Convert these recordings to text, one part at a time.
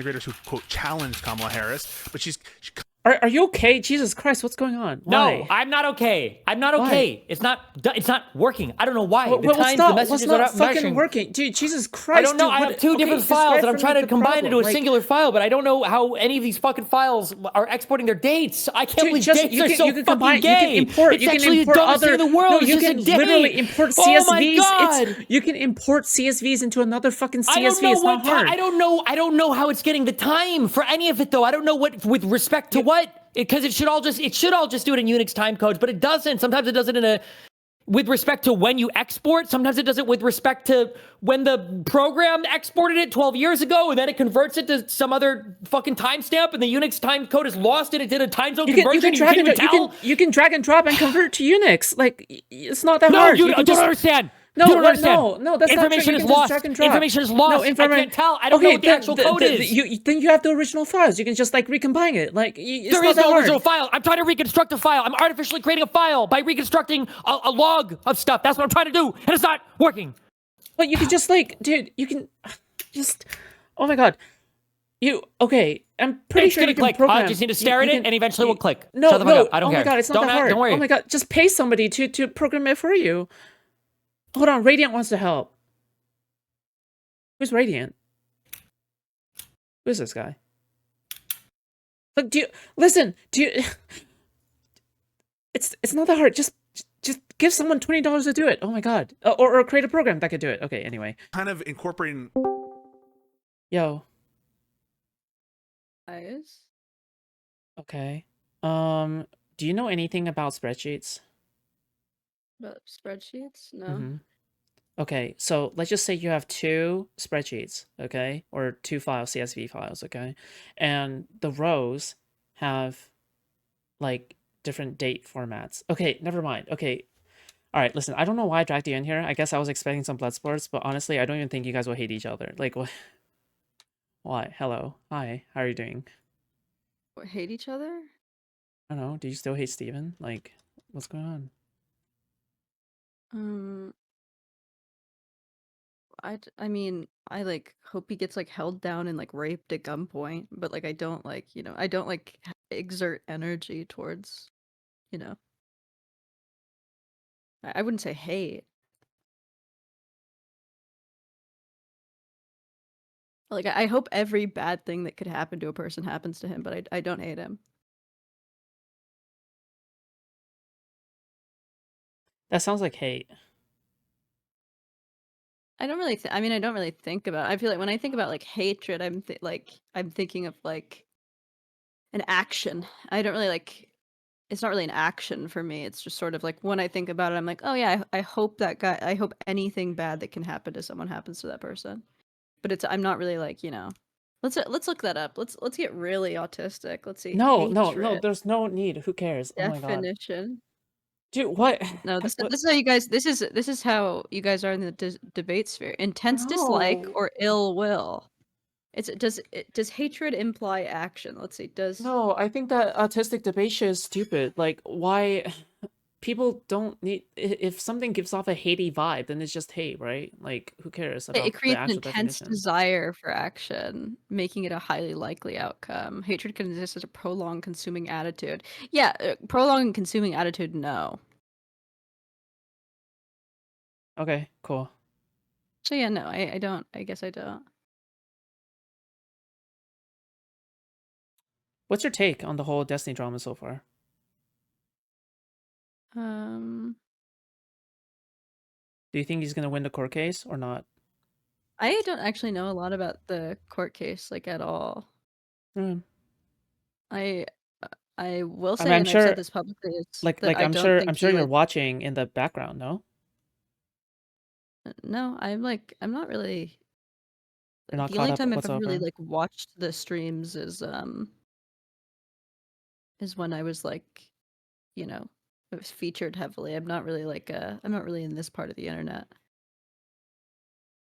integrators who quote challenged Kamala Harris, but she Are you okay? Jesus Christ, what's going on? Why? No, I'm not okay. I'm not Why? okay. It's not working. I don't know why. Well, The messages are not fucking meshing. working? Dude, Jesus Christ. I don't know. Dude, I have two different files and I'm trying to combine into a singular file, but I don't know how any of these fucking files are exporting their dates. I can't believe dates are so fucking gay. You can import other. The world. No, you can literally import CSVs. Oh my God. You can import CSVs into another fucking CSV. I don't know it's not hard. I don't know how it's getting the time for any of it though. I don't know what with respect to what. Because it should all just do it in Unix time codes, but it doesn't. Sometimes it does it with respect to when you export. Sometimes it does it with respect to when the program exported it 12 years ago, and then it converts it to some other fucking timestamp, and the Unix time code is lost, and it did a time zone conversion. You can drag and drop and convert it to Unix. Like, it's not that hard. No, you don't understand. No, you don't understand. No, that's information not true. Is lost. Information is lost. I can't tell. I don't know what the actual code is. Then you have the original files. You can just like recombine it. Like there is no original file. I'm trying to reconstruct a file. I'm artificially creating a file by reconstructing a log of stuff. That's what I'm trying to do, and it's not working. But you can just like, dude, you can just. Oh my God. Okay? I'm pretty sure you can program. I just need to stare at it, and eventually we'll click. No, Shut the fuck up. I don't care. Oh my God, it's not that hard. Don't worry. Oh my God, just pay somebody to program it for you. Hold on, Radiant wants to help. Who's Radiant? Who's this guy? Look, listen? It's not that hard. Just give someone $20 to do it. Oh my God. Or create a program that could do it. Okay, anyway. Kind of incorporating. Yo. Guys. Okay. Do you know anything about spreadsheets? About spreadsheets? No. Mm-hmm. Okay, so let's just say you have two spreadsheets, okay? Or two files, CSV files, okay? And the rows have, like, different date formats. Okay, never mind. Okay. All right, listen, I don't know why I dragged you in here. I guess I was expecting some blood sports, but honestly, I don't even think you guys will hate each other. Like, what? Why? Hello. Hi. How are you doing? What, hate each other? I don't know. Do you still hate Steven? Like, what's going on? I mean, I like hope he gets like held down and like raped at gunpoint, but like I don't like, I don't like exert energy towards, I wouldn't say hate. Like I hope every bad thing that could happen to a person happens to him, but I don't hate him. That sounds like hate. I don't really I don't really think about it. I feel like when I think about like hatred, I'm thinking of like an action. I don't really like it's not really an action for me. It's just sort of like when I think about it, I'm like, oh yeah, I hope I hope anything bad that can happen to someone happens to that person. But I'm not really like, let's look that up. Let's get really autistic. Let's see. No, there's no need. Who cares? Definition. Dude, what? No, this is how you guys. This is how you guys are in the debate sphere. Intense dislike or ill will. Does hatred imply action? Let's see. No, I think that autistic debate shit is stupid. Like, why? People don't need. If something gives off a hatey vibe, then it's just hate, right? Like, who cares about it creates the an actual intense definition? desire for action, making it a highly likely outcome. Hatred can exist as a prolonged consuming attitude. Yeah, prolonged consuming attitude. No. Okay, cool. So yeah, no, I don't. I guess I don't. What's your take on the whole Destiny drama so far? Do you think he's gonna win the court case or not? I don't actually know a lot about the court case, like at all. I will say, I'm and sure, I've said this publicly, I'm sure you're watching in the background, no? No, I'm not really. You're not the only time I've whatsoever? really like watched the streams is when I was like, it was featured heavily. I'm not really I'm not really in this part of the internet.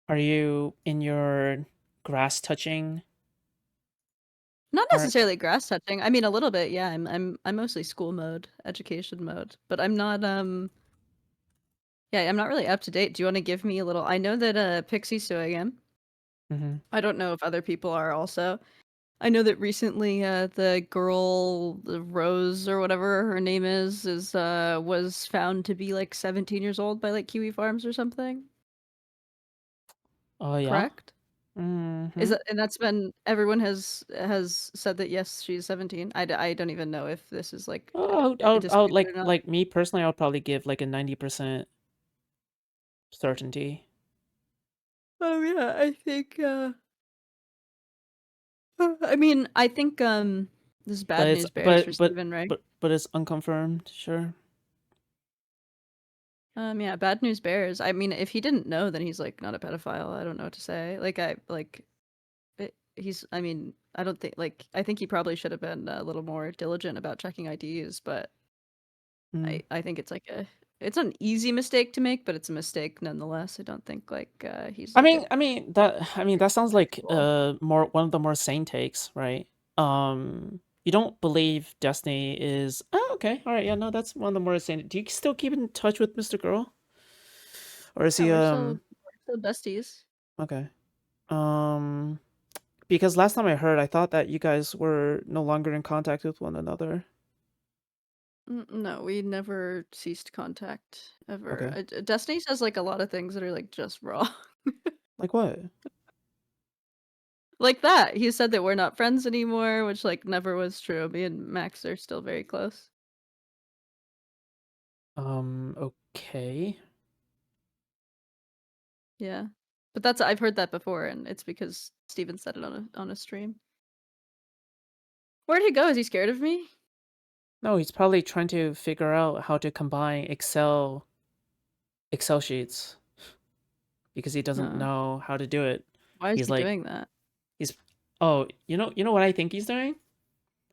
Are you in your grass touching? Not necessarily grass touching. I mean, a little bit, yeah. I'm mostly school mode, education mode, but I'm not yeah, I'm not really up to date. Do you want to give me a little? I know that Pixie's suing him. Mm-hmm. I don't know if other people are also. I know that recently the girl, the Rose or whatever her name is was found to be like 17 years old by like Kiwi Farms or something. Oh yeah. Correct? Is Mm-hmm. that, and that's been, everyone has said that yes, she's 17. I don't even know if this is like I would disputed or not. like me personally. I would probably give like a 90% certainty. Oh yeah, I think I mean, I think this is But bad it's news bears for Steven, right? but it's unconfirmed. Sure. Yeah, bad news bears. I mean, if he didn't know, then he's like not a pedophile. I don't know what to say. Like I like he's, I mean, I don't think, like, I think he probably should have been a little more diligent about checking IDs, but Mm. I think it's like it's an easy mistake to make, but it's a mistake nonetheless. I don't think like he's like a I mean that sounds like criminal. more one of the more sane takes, right? You don't believe Destiny is okay, all right, yeah, no, that's one of the more sane. Do you still keep in touch with Mr. Girl? Or is Yeah, he we're still besties. okay. Um because last time I heard I thought that you guys were no longer in contact with one another. No, we never ceased contact ever. Okay. Destiny says like a lot of things that are like just wrong. Like what? Like that. He said that we're not friends anymore, which like never was true. Me and Max are still very close. Okay. Yeah. But that's, I've heard that before, and it's because Steven said it on a stream. Where'd he go? Is he scared of me? No, he's probably trying to figure out how to combine Excel sheets because he doesn't No. know how to do it. Why is He's he like doing that? he's oh, you know what I think he's doing?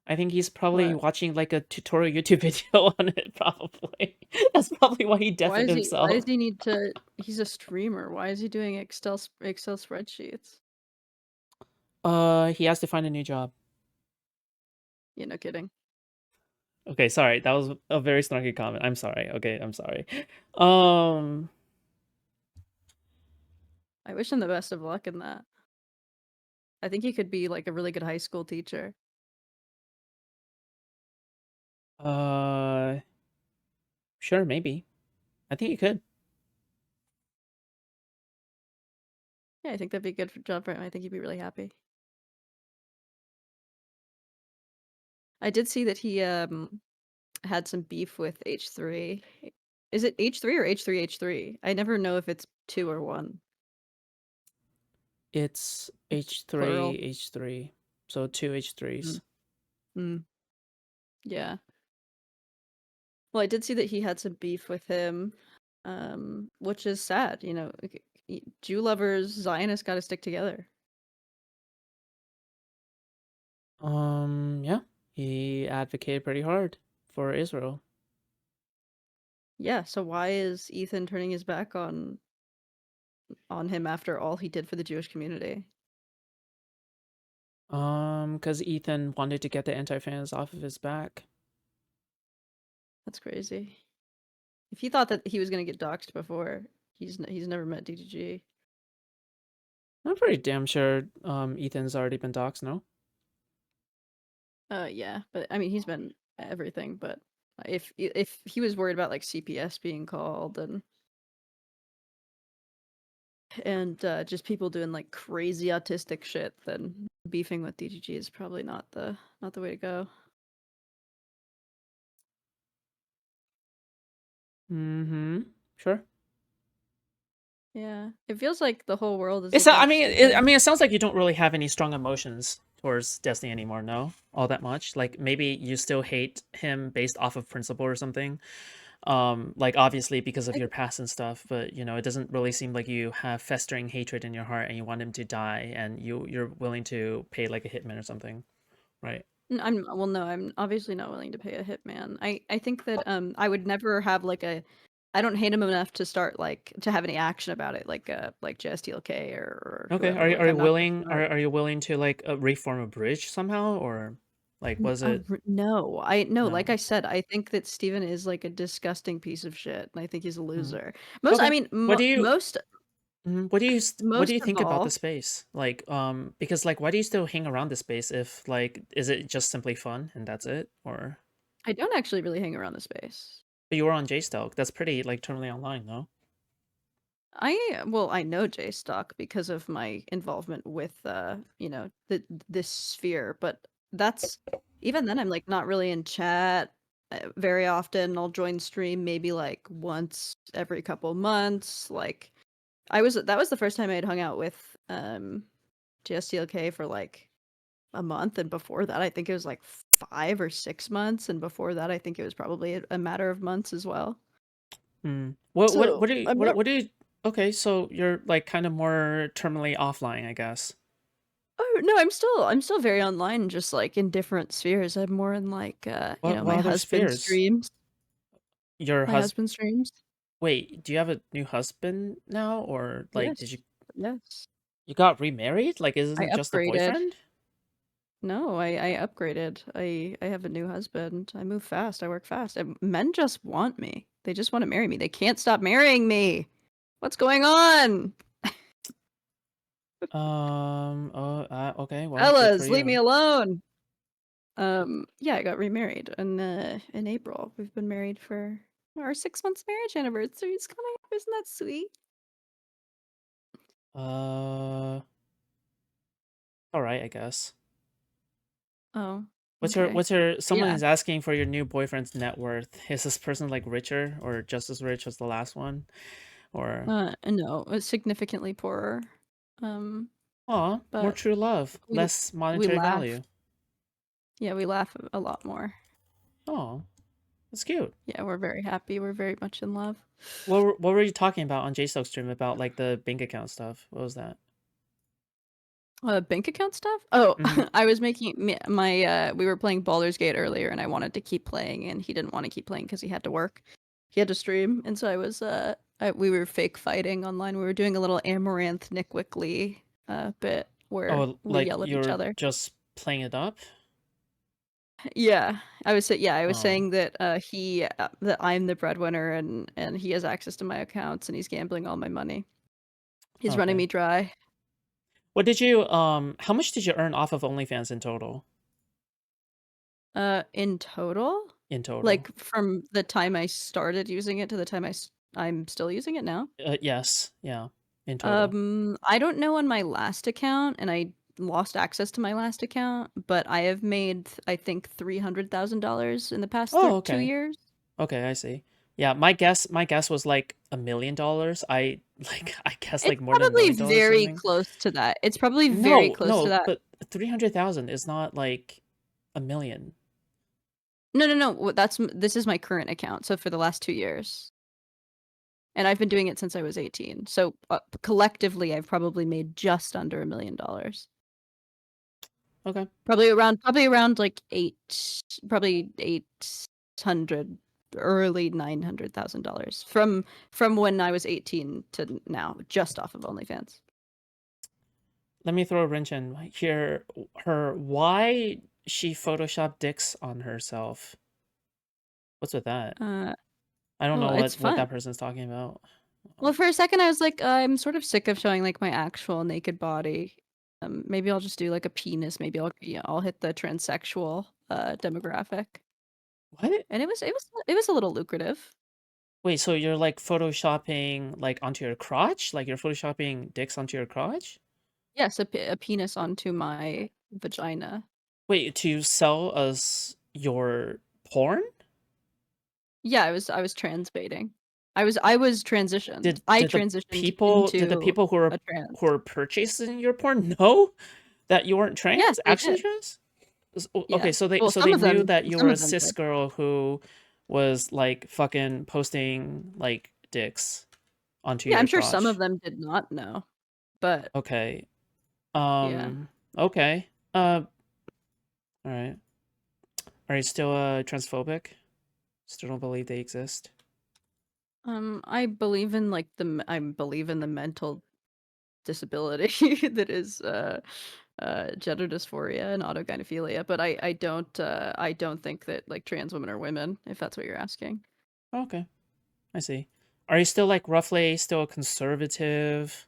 I think he's probably What? watching like a tutorial YouTube video on it probably. That's probably why he deafened Why himself. does he need to, he's a streamer. Why is he doing Excel spreadsheets? He has to find a new job. Yeah, no kidding. Okay, sorry. That was a very snarky comment. I'm sorry. Okay, I'm sorry. Um I wish him the best of luck in that. I think he could be like a really good high school teacher. uh sure, maybe. I think he could. Yeah, I think that'd be a good job for him. I think he'd be really happy. I did see that he had some beef with H3. Is it H3 or H3H3? I never know if it's two or one. It's Plural. H3. So two H3s. Mm. Mm. Yeah. Well, I did see that he had some beef with him, which is sad. You know, Jew lovers, Zionists got to stick together. Yeah. He advocated pretty hard for Israel. Yeah. So why is Ethan turning his back on him after all he did for the Jewish community? Because Ethan wanted to get the anti-fans off of his back. That's crazy. If he thought that he was gonna get doxxed before, he's never met DDG. I'm pretty damn sure Ethan's already been doxxed, no? Yeah, but I mean, he's been everything. But if he was worried about like CPS being called and just people doing like crazy autistic shit, then beefing with DGG is probably not the way to go. Mm-hmm. Sure. Yeah, it feels like the whole world is It's against Steven. it sounds like you don't really have any strong emotions towards Destiny anymore, no? All that much. Like maybe you still hate him based off of principle or something. Like obviously because of I, your past and stuff, but you know, it doesn't really seem like you have festering hatred in your heart and you want him to die and you're willing to pay like a hitman or something, right? well, no, I'm obviously not willing to pay a hitman. I think that I would never have like a, I don't hate him enough to start like to have any action about it, like JSTLK or Okay. whoever. Like I'm not gonna start. Are you willing to like reform a bridge somehow or like was it No, I no, like no? I said, I think that Steven is like a disgusting piece of shit, and I think he's a Mm. loser. I Okay. mean, What do you most What do you what do Most you of think about the all, space? Like, because like, why do you still hang around the space if like, is it just simply fun and that's it? Or I don't actually really hang around the space. but you were on JStalk. That's pretty like totally online, though. I know JStock because of my involvement with this sphere, but that's even then I'm like not really in chat very often. I'll join stream maybe like once every couple months. Like that was the first time I had hung out with JSTLK for like a month, and before that I think it was like 5 or 6 months, and before that I think it was probably a matter of months as well. Hmm. What So do you I'm not. what do you? Okay, so you're like kind of more terminally offline, I guess. Oh no, I'm still very online, just like in different spheres. I'm more in like What my other husband spheres? streams. Your My husband? husband streams. Wait, do you have a new husband now, or like did Yes. you Yes. got remarried? Like, isn't I it just a upgraded. boyfriend? No, I upgraded. I have a new husband. I move fast. I work fast. Men just want me. They just want to marry me. They can't stop marrying me. What's going on? Okay, well, good for Fellas, leave me you. alone. Yeah, I got remarried in April. We've been married for our 6 months marriage anniversary is coming up. Isn't that sweet? Uh, all right, I guess. Oh, What's your okay. what's your someone Yeah. is asking for your new boyfriend's net worth. Is this person like richer or just as rich as the last one? Or No, it's significantly poorer. Um, aw, more but true love, we less we monetary laugh. value. Yeah, we laugh a lot more. Oh, that's cute. Yeah, we're very happy. We're very much in love. What were you talking about on JStock stream about like the bank account stuff? What was that? Bank account stuff? Oh, Mm-hmm. I was making my we were playing Baldur's Gate earlier, and I wanted to keep playing, and he didn't want to keep playing because he had to work. He had to stream, and so I was we were fake fighting online. We were doing a little Amaranth Nick Wickley bit where Oh, we like yell at each you're other. just playing it up? Yeah, I was Oh, saying that that I'm the breadwinner, and he has access to my accounts, and he's gambling all my money. He's running okay. me dry. What did you how much did you earn off of OnlyFans in total? In total, In total. like from the time I started using it to the time I'm still using it now. Yes, yeah, in total. I don't know on my last account, and I lost access to my last account, but I have made I think $300,000 in the past Oh, 2 okay. years. Okay, I see. Yeah, my guess was like $1 million. I like I guess It's like more than a probably million dollars or very something. close to that. It's probably very No, close to no, that. but 300,000 is not like a million. No, no, no. This is my current account. So for the last 2 years, and I've been doing it since I was 18. So collectively, I've probably made just under $1 million. Okay. Probably around like probably 800, early $900,000 from when I was 18 to now, just off of OnlyFans. Let me throw a wrench in here. Why she photoshopped dicks on herself? What's with that? Uh, I don't well, know it's what fun. that person's talking about. Well, for a second, I was like, I'm sort of sick of showing like my actual naked body. Maybe I'll just do like a penis. Maybe I'll hit the transsexual demographic. What? And it was a little lucrative. Wait, so you're like photoshopping like onto your crotch? Like you're photoshopping dicks onto your crotch? Yes, a penis onto my vagina. Wait, to sell us your porn? Yeah, I was transbaiting. I was transitioned. I Did the transitioned people into who are a trans. purchasing your porn know that you weren't Yes, trans? they Actually did. trans? Okay, Yeah. so Well, they knew that you some were a of them cis did. girl who was like fucking posting like dicks onto Yeah, your I'm sure some of crotch. them did not know, but Okay. yeah. Okay. All right. Are you still transphobic? Still don't believe they exist? I believe in I believe in the mental disability that is gender dysphoria and autogynephilia, but I don't think that like trans women are women, if that's what you're asking. Okay, I see. Are you still like roughly still a conservative?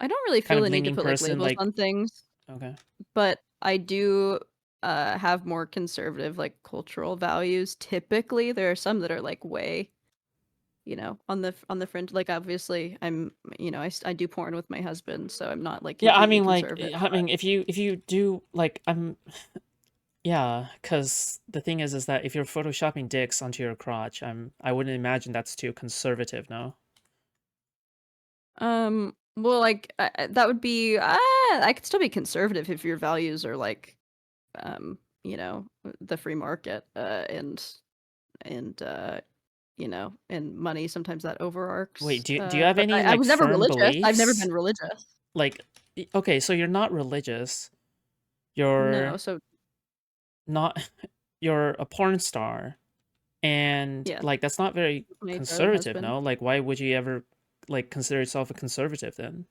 I don't really kind feel of the need to leaning put like person, labels like on things, okay. but I do have more conservative like cultural values. Typically, there are some that are like way, on the fringe. Like obviously, I do porn with my husband, so I'm not like Yeah, I completely mean, like, conservative. I mean, if you do like, yeah, because the thing is that if you're photoshopping dicks onto your crotch, I wouldn't imagine that's too conservative, no? Well, like that would be I could still be conservative if your values are like, the free market, and money. Sometimes that Wait, overarcs. do you have But any I like was never firm religious. I've never beliefs? been religious. Like, okay, so you're not religious. No, You're so not you're a porn star, and yeah, like that's not very my darling conservative, husband. no? Like, why would you ever like consider yourself a conservative then?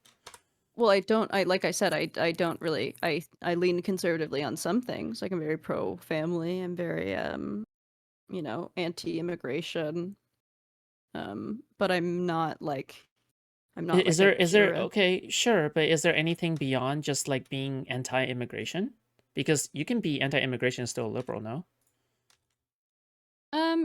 Well, I don't. I like I said, I don't really. I lean conservatively on some things. Like I'm very pro family. I'm very anti-immigration. But I'm not Is like a there purist. okay, sure, but is there anything beyond just like being anti-immigration? Because you can be anti-immigration and still a liberal, no?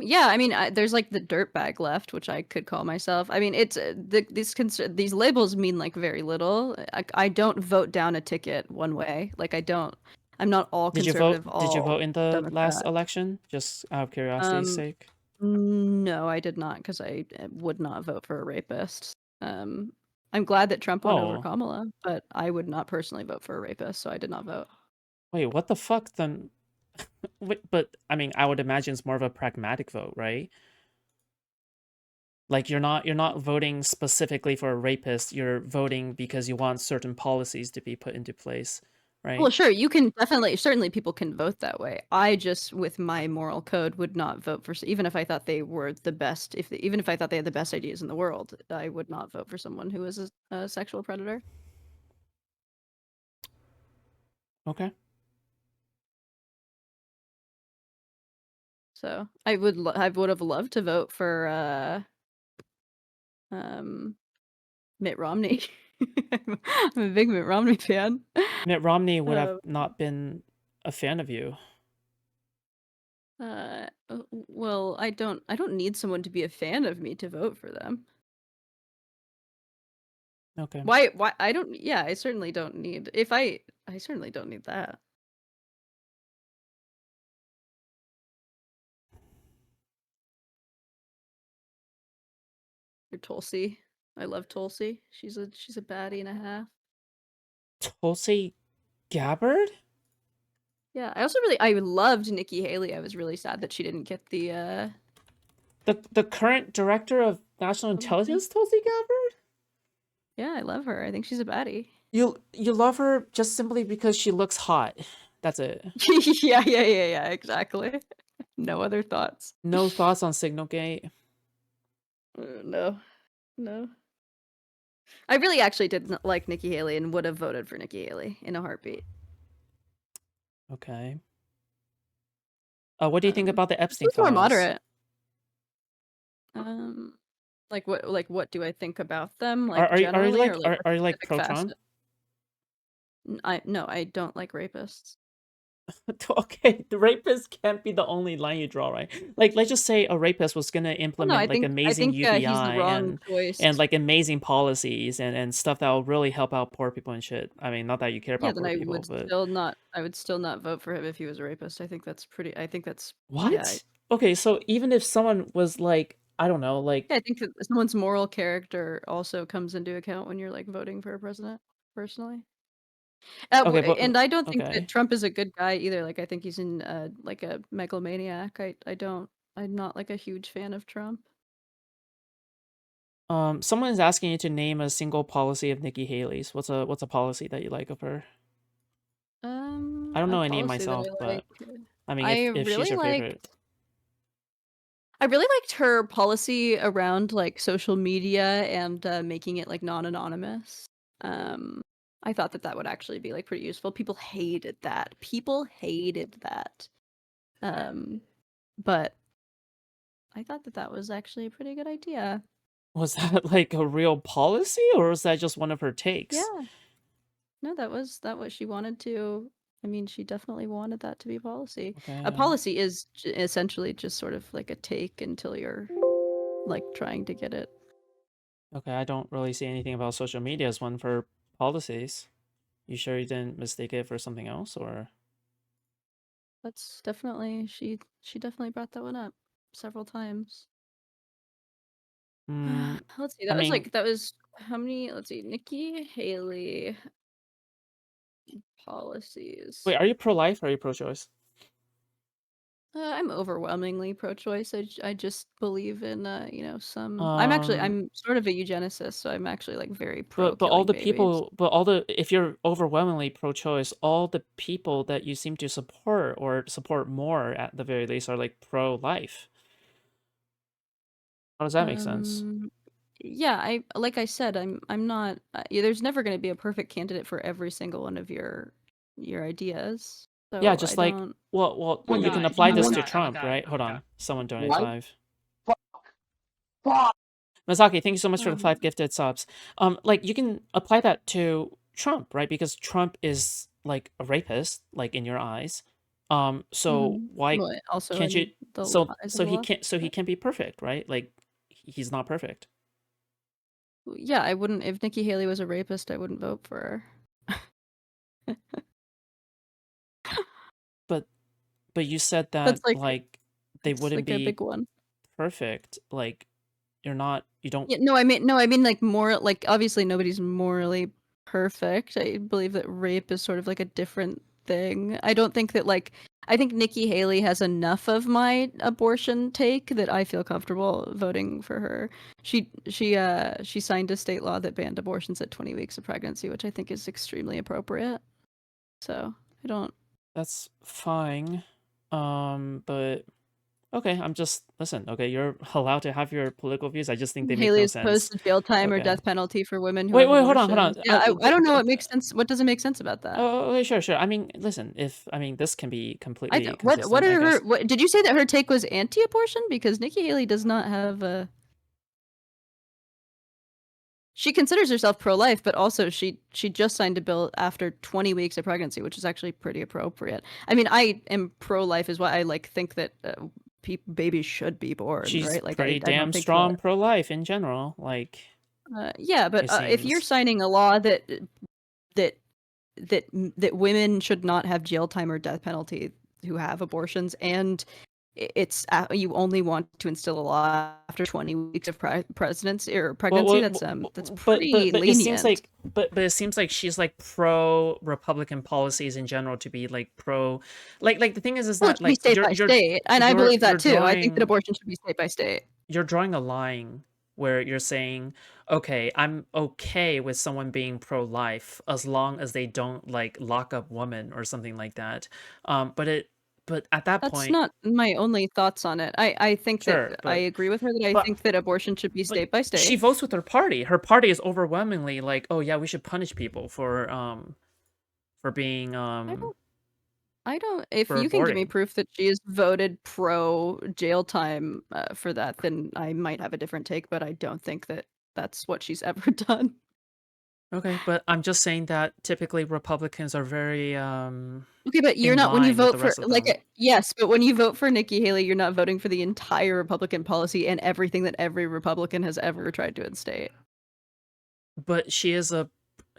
Yeah, I mean, there's like the dirtbag left, which I could call myself. I mean, it's these labels mean like very little. I don't vote down a ticket one way. Like I don't. I'm not all Did you vote? conservative, Did you all vote in the last Democrat. election? Just out of curiosity's Um, sake. no, I did not because I would not vote for a rapist. I'm glad that Trump won over Oh, Kamala, but I would not personally vote for a rapist, so I did not vote. wait, what the fuck then? Wait, but I mean, I would imagine it's more of a pragmatic vote, right? Like you're not voting specifically for a rapist. You're voting because you want certain policies to be put into place, Well, right? sure, you can certainly people can vote that way. I just, with my moral code, would not vote for, even if I thought they were the best, even if I thought they had the best ideas in the world, I would not vote for someone who is a sexual predator. Okay. So I would have loved to vote for um, Mitt Romney. I'm a big Mitt Romney fan. Mitt Romney would have Uh, not been a fan of you. well, I don't need someone to be a fan of me to vote for them. Okay. Why I don't yeah, I certainly don't need if I certainly don't need that. Or Tulsi. I love Tulsi. She's a baddie and a half. Tulsi Gabbard? Yeah, I loved Nikki Haley. I was really sad that she didn't get the The current director of national nomination. intelligence, Tulsi Gabbard? Yeah, I love her. I think she's a baddie. You love her just simply because she looks hot. That's it. Yeah, exactly. No other thoughts. No thoughts on Signalgate. No. No. I really actually did not like Nikki Haley and would have voted for Nikki Haley in a heartbeat. Okay. What do you think about the She Epstein was more files? moderate. Um, like what do I think about them, Are like are you, are you generally, or like like are, a are you like specific pro Trump? facet? No, I don't like rapists. Okay, the rapist can't be the only line you draw, right? Like, let's just say a rapist was gonna Well, no, implement I like think amazing he's the UBI wrong and choice. like amazing policies and stuff that will really help out poor people and shit. I mean, not that you care Yeah, about then poor people, but I would still not vote for him if he was a rapist. I think that's yeah. what? Okay, so even if someone was like, I don't know, like, Yeah, I think that someone's moral character also comes into account when you're like voting for a president, personally. okay, but And I don't think that okay. Trump is a good guy either. Like I think he's in like a megalomaniac. I'm not like a huge fan of Trump. Someone is asking you to name a single policy of Nikki Haley's. What's a policy that you like of her? I don't A know any policy that myself, I but like. I mean, I if she's really your favorite. liked I really liked her policy around like social media and making it like non-anonymous. Um, I thought that that would actually be like pretty useful. People hated that. People hated that. Um, but I thought that that was actually a pretty good idea. Was that like a real policy, or was that just one of her takes? Yeah. No, that was she wanted to. I mean, she definitely wanted that to be policy. Okay. A policy is essentially just sort of like a take until you're like trying to get it. Okay, I don't really see anything about social media as one for policies. You sure you didn't mistake it for something else, or? That's definitely she definitely brought that one up several times. Mm, Let's see. I mean, That was how many? Let's see. Nikki Haley policies. wait, are you pro-life or are you pro-choice? I'm overwhelmingly pro-choice. I just believe in you know, some. Um, I'm sort of a eugenicist, so I'm actually like very pro but all killing the babies. people, but all the if you're overwhelmingly pro-choice, all the people that you seem to support or support more at the very least are like pro-life. How does that make sense? Yeah, I like I said, I'm not. Yeah, there's never going to be a perfect candidate for every single one of your ideas. Yeah, So I just like don't. well, One you can guy. apply I'm this one to guy. I'm a Trump, guy. right? I'm a Hold guy. on, someone donate Right? 5. Fuck. Masaki, thank you so much for the Um, 5 gifted subs. Like you can apply that to Trump, right? Because Trump is like a rapist, like in your eyes. So why well, also can't you? in the So eyes of so the he left. can't. So he can't be perfect, right? Like he's not perfect. Yeah, I wouldn't. If Nikki Haley was a rapist, I wouldn't vote for her. But you said that That's like like they it's wouldn't like a be big one. perfect. Like you're not. You don't. Yeah, no, I mean like more like obviously nobody's morally perfect. I believe that rape is sort of like a different thing. I don't think that like I think Nikki Haley has enough of my abortion take that I feel comfortable voting for her. She signed a state law that banned abortions at 20 weeks of pregnancy, which I think is extremely appropriate. So, I don't That's fine. But okay, I'm just listen. Okay, you're allowed to have your political views. I just think they make Haley no is opposed sense. to jail time or Okay. death penalty for women who Wait, have wait, hold on, hold on. abortions. Yeah, I don't know what makes sense. What doesn't make sense about that? Oh, okay, sure, sure. I mean, listen, if I mean this can be completely What consistent, I are guess. what did you say that her take was anti-abortion? Because Nikki Haley does not have a. She considers herself pro-life, but also she just signed a bill after 20 weeks of pregnancy, which is actually pretty appropriate. I mean, I am pro-life is why I like think that babies should be born, She's right? Like pretty I don't damn think that. strong pro-life in general. Like Yeah, but it if you're seems. signing a law that that women should not have jail time or death penalty who have abortions, and it's you only want to instill a law after 20 weeks of presidency or pregnancy. That's pretty But it seems lenient. like but it seems like she's like pro Republican policies in general to be like pro like the thing is Well, it that should be like state by state, and I believe you're that too. I think that drawing abortion should be state by state. you're drawing a line where you're saying, okay, I'm okay with someone being pro-life as long as they don't like lock up women or something like that. But at that That's point, not my only thoughts on it. I think that sure, I agree with her that I but think that abortion should be but state by she state. votes with her party. Her party is overwhelmingly like, oh yeah, we should punish people for being I don't. If for you can give me aborting. proof that she has voted pro jail time for that, then I might have a different take. But I don't think that that's what she's ever done. Okay, but I'm just saying that typically Republicans are very Okay, but you're in not when you line with vote the for rest of them. yes, but when you vote for Nikki Haley, you're not voting for the entire Republican policy and everything that every Republican has ever tried to instate. But she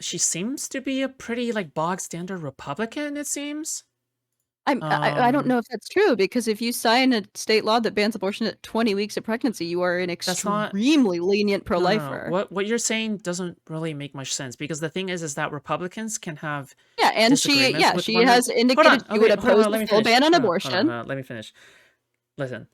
seems to be a pretty like bog standard Republican, it seems. I don't know if that's true because if you sign a state law that bans abortion at 20 weeks of pregnancy, you are an That's not extremely lenient no. pro-lifer. What you're saying doesn't really make much sense because the thing is that Republicans can have Yeah, and disagreements with she one has Hold indicated on, she would okay, hold on, oppose let the me full finish. ban on Hold abortion. on, let me finish. Listen,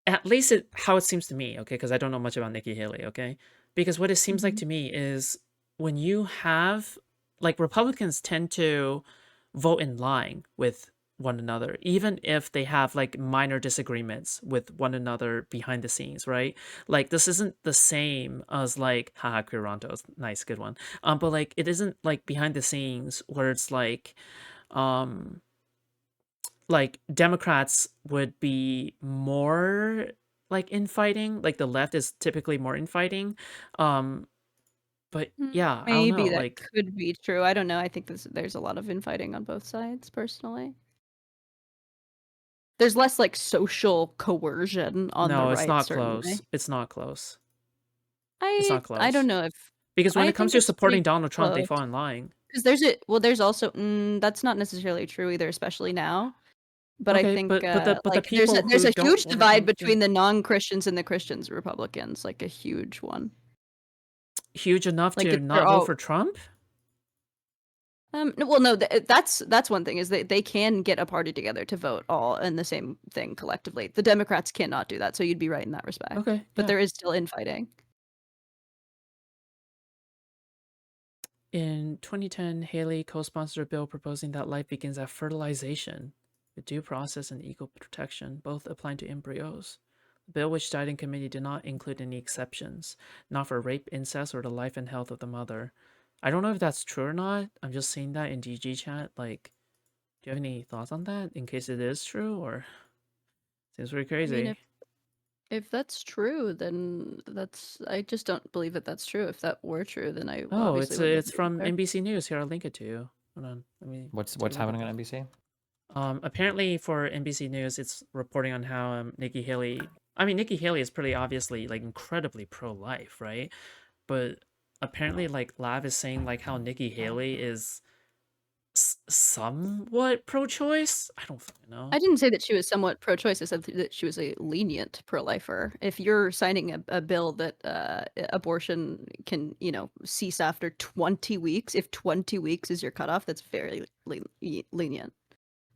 at least how it seems to me, okay, because I don't know much about Nikki Haley, okay? Because what it seems like Mhm. to me is when you have like Republicans tend to vote in line with one another, even if they have like minor disagreements with one another behind the scenes, right? Like this isn't the same as like haha Quirantos, nice, good one. But like it isn't like behind the scenes where it's like Democrats would be more like infighting. Like the left is typically more infighting. But yeah, I don't Maybe know. that Like could be true. I don't know. I think there's a lot of infighting on both sides, personally. There's less like social coercion on the no, it's right, not certainly. close. It's not close. It's I not I don't close. know if Because when I it comes think to it's supporting pretty Donald Trump, they close. fall in line. Because there's also that's not necessarily true either, especially now. But I Okay, think but the like people there's who a don't huge want divide him, yeah, between the non-Christians and the Christians Republicans, like a huge one. huge enough Like to they're not vote all for Trump. no, well, no, that's one thing is they can get a party together to vote all in the same thing collectively. The Democrats cannot do that, so you'd be right in that respect. Okay, But yeah. there is still infighting. In 2010, Haley co-sponsored a bill proposing that life begins at fertilization, with due process and equal protection, both applying to embryos. The bill, which died in committee, did not include any exceptions, not for rape, incest, or the life and health of the mother. I don't know if that's true or not. I'm just seeing that in DG chat. Like, do you have any thoughts on that in case it is true, or seems pretty I crazy? mean, if that's true, then I just don't believe that that's true. If that were true, then I Oh, obviously wouldn't it's agree from with her. NBC News. Here, I'll link it to you. Hold on, let me. What's take a look at happening that. on NBC? Apparently for NBC News, it's reporting on how Nikki Haley. I mean, Nikki Haley is pretty obviously like incredibly pro-life, right? But apparently, like Lav is saying like how Nikki Haley is somewhat pro-choice. I don't fucking know. I didn't say that she was somewhat pro-choice. I said that she was a lenient pro-lifer. If you're signing a bill that abortion can, cease after 20 weeks, if 20 weeks is your cutoff, that's very lenient,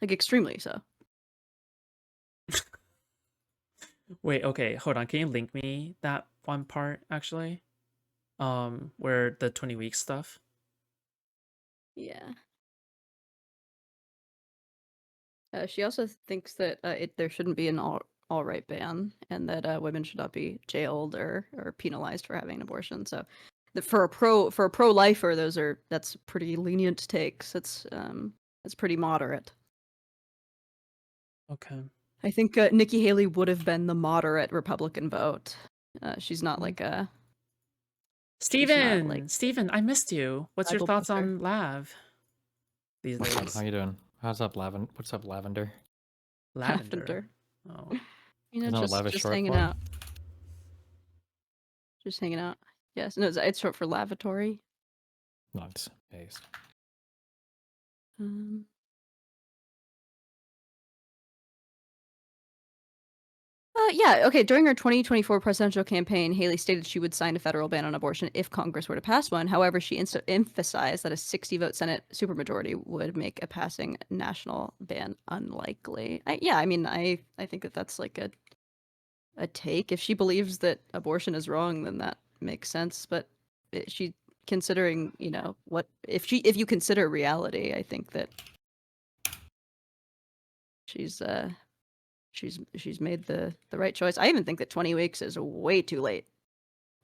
like extremely so. Wait, okay, hold on. Can you link me that one part actually? Where the 20-week stuff. Yeah. She also thinks that there shouldn't be an all right ban, and that women should not be jailed or penalized for having an abortion. So, for a pro-lifer, that's pretty lenient takes. That's pretty moderate. Okay. I think Nikki Haley would have been the moderate Republican vote. She's not like a Steven, I missed you. What's your Bible thoughts pusher. on Lav these What's up? days? How you doing? What's up, Lavender? Lavender. Oh. Isn't that what Lav is just short hanging for? out. Just hanging out. Yes, no, it's short for lavatory. No, it's based. Yeah, okay. During her 2024 presidential campaign, Haley stated she would sign a federal ban on abortion if Congress were to pass one. However, she emphasized that a 60-vote Senate supermajority would make a passing national ban unlikely. I think that that's like a take. If she believes that abortion is wrong, then that makes sense. But she considering, what if you consider reality, I think that she's made the right choice. I even think that 20 weeks is way too late.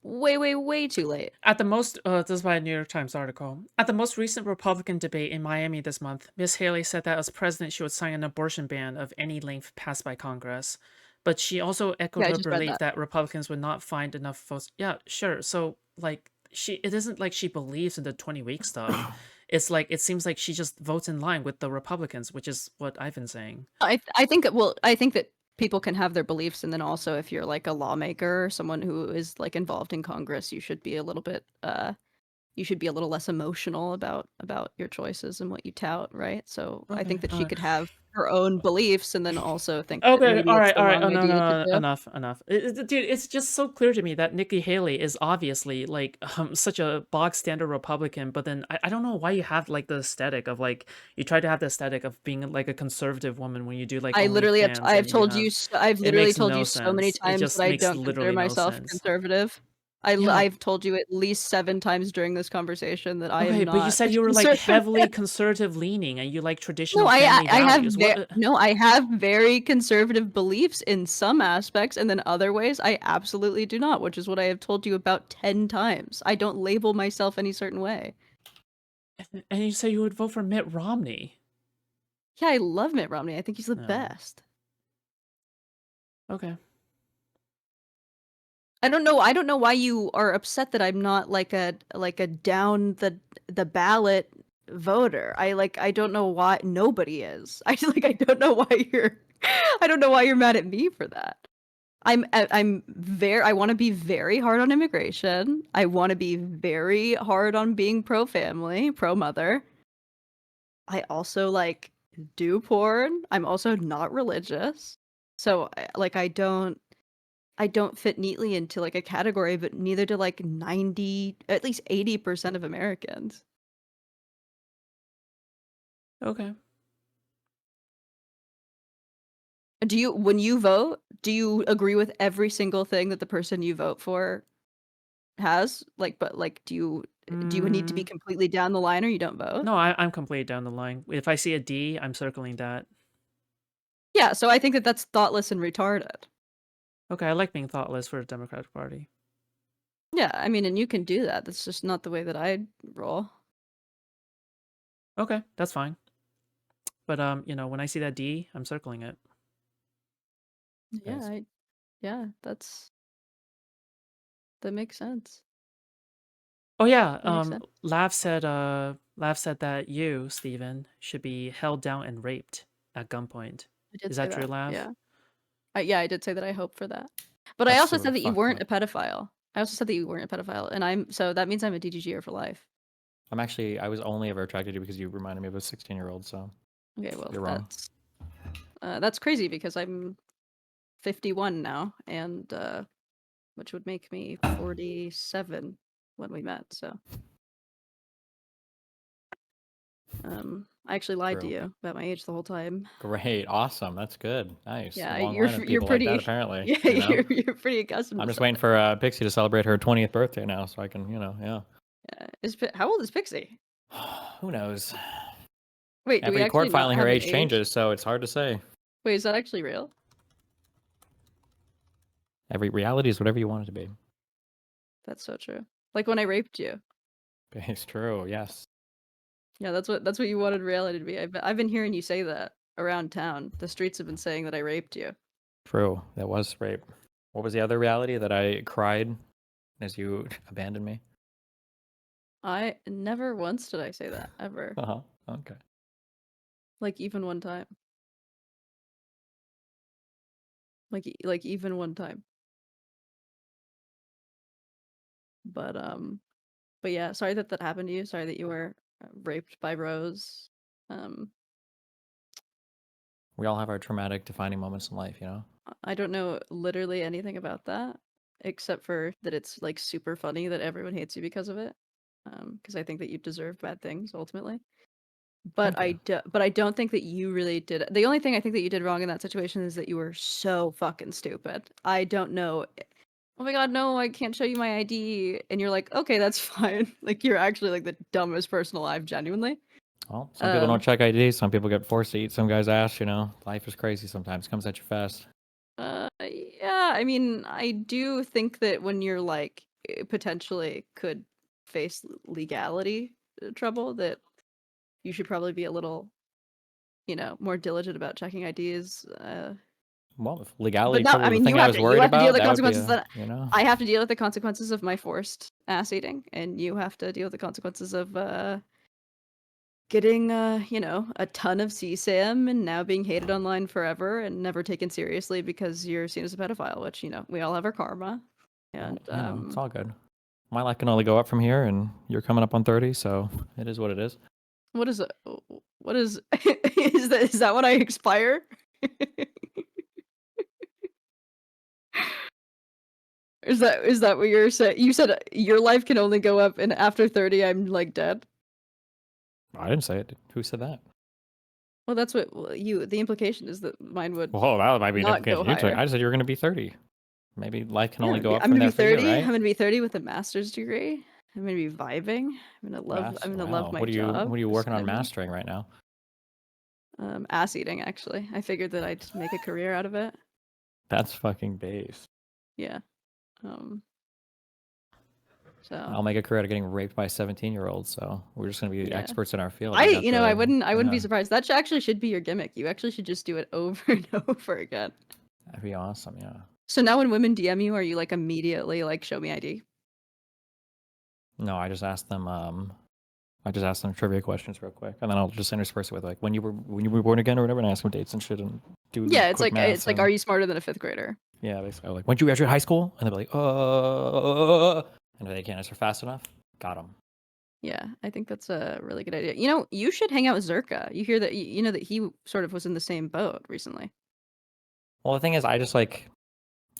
Way too late. At the most, this is by a New York Times article. At the most recent Republican debate in Miami this month, Ms. Haley said that as president, she would sign an abortion ban of any length passed by Congress. But she also echoed Yeah, I her just read belief that. that Republicans would not find enough votes. Yeah, sure. So, like, it isn't like she believes in the 20-week stuff. It's like, it seems like she just votes in line with the Republicans, which is what I've been saying. I think that people can have their beliefs, and then also if you're like a lawmaker or someone who is like involved in Congress, you should be a little bit less emotional about your choices and what you tout, right? So I think Okay, that she could have her own beliefs and then also think that okay, maybe all it's right, the all right. wrong Oh no, idea to no, do. enough, enough. Dude, it's just so clear to me that Nikki Haley is obviously like such a bog standard Republican, but then I don't know why you have like the aesthetic of like you try to have the aesthetic of being like a conservative woman when you do like I literally have OnlyFans I've and you told you have I've it literally makes told no you so many sense. It times that just I makes don't consider literally no myself sense. conservative. Yeah. I've told you at least 7 times during this conversation that I Okay, am but you not said you were like heavily conservative leaning and you like traditional No, family I have values. What? I have very conservative beliefs in some aspects, and then other ways I absolutely do not, which is what I have told you about 10 times. I don't label myself any certain way. And you say you would vote for Mitt Romney. Yeah, I love Mitt Romney. I think he's the No. best. Okay. I don't know. I don't know why you are upset that I'm not like a down the ballot voter. I don't know why nobody is. I don't know why you're I don't know why you're mad at me for that. I want to be very hard on immigration. I want to be very hard on being pro family, pro mother. I also like do porn. I'm also not religious. So I don't fit neatly into like a category, but neither do like 90, at least 80% of Americans. Okay. When you vote, do you agree with every single thing that the person you vote for has? Like, but like, do you need to be completely down the line or you don't vote? No, I'm completely down the line. If I see a D, I'm circling that. Yeah, so I think that that's thoughtless and retarded. Okay, I like being thoughtless for the Democratic Party. Yeah, I mean, and you can do that. That's just not the way that I roll. Okay, that's fine. But when I see that D, I'm circling it. Yeah, Nice. that makes sense. Oh yeah, That makes sense. Lav said that you, Steven, should be held down and raped at gunpoint. I did Is say that true, Lav? Yeah. I did say that I hope for that. But I That's also super said that you fucked weren't up. a pedophile. I also said that you weren't a pedophile, and so that means I'm a DGGer for life. I was only ever attracted to you because you reminded me of a 16-year-old, so Okay, well, you're wrong. that's crazy because I'm 51 now, and which would make me 47 when we met. So, I actually lied to True. you about my age the whole time. Great, awesome, that's good, nice. Yeah, A long line of people pretty. like that, apparently. Yeah, You know? you're pretty accustomed. I'm to just waiting for Pixie to celebrate her 20th birthday now, so I can, yeah. How old is Pixie? Who knows? Wait, do we Every actually court not filing, her have an age changes, so it's hard to say. Wait, is that actually real? Every reality is whatever you want it to be. That's so true. Like when I raped you. It's true, yes. Yeah, that's what you wanted reality to be. I've been hearing you say that around town. The streets have been saying that I raped you. True, that was rape. What was the other reality that I cried as you abandoned me? I never once did I say that ever. Uh-huh, okay. Like even one time. Like even one time. But yeah, sorry that happened to you. Sorry that you were raped by Rose. We all have our traumatic defining moments in life, you know? I don't know literally anything about that, except for that it's like super funny that everyone hates you because of it. Because I think that you deserve bad things ultimately. But Thank you. but I don't think that you really did. The only thing I think that you did wrong in that situation is that you were so fucking stupid. I don't know. Oh my god, no, I can't show you my ID. And you're like, okay, that's fine. Like you're actually like the dumbest person alive, genuinely. Well, some people don't check IDs, some people get forced to eat some guy's ass, you know? Life is crazy sometimes, comes at you fast. Yeah, I mean, I do think that when you're like potentially could face legality trouble, that you should probably be a little, more diligent about checking IDs. Well, if But legality no, trouble I was the mean, thing I was you worried have to deal about, with the that would be consequences that you know? I have to deal with the consequences of my forced ass eating, and you have to deal with the consequences of getting a ton of CSAM and now being hated online forever and never taken seriously because you're seen as a pedophile, which we all have our karma. And It's all good. My life can only go up from here, and you're coming up on 30, so it is what it is. what is is that when I expire? Is that what you're saying? You said your life can only go up, and after 30, I'm like dead. I didn't say it. Who said that? Well, that's what the implication is that mine would Well, that might be an not go implication you took. higher. I said you were going to be 30. Maybe life can Yeah, only go up I'm from gonna there be for you, 30. right? I'm gonna be 30 with a master's degree. I'm gonna be vibing. Wow. I'm gonna love my What job. are you just working on vibing. mastering right now? Ass eating, actually. I figured that I'd make a career out of it. That's fucking base. Yeah. So I'll make a career out of getting raped by 17-year-olds, so we're just going to be yeah. experts in our field. I We got wouldn't be yeah. surprised. That actually should be your gimmick. You actually should just do it over and over again. That'd be awesome, yeah. So now when women DM you, are you like immediately like show me ID? No, I just ask them. I just ask them trivia questions real quick, and then I'll just intersperse it with like when you were born again or whatever, and ask them dates and shit, and do Yeah, it's quick like math are and- you smarter than a 5th grader? Yeah, basically. Like, when did you graduate high school? And they'll be like, and if they can't answer fast enough, got them. Yeah, I think that's a really good idea. You know, you should hang out with Zerka. You hear that you know that he sort of was in the same boat recently. Well, the thing is, I just like,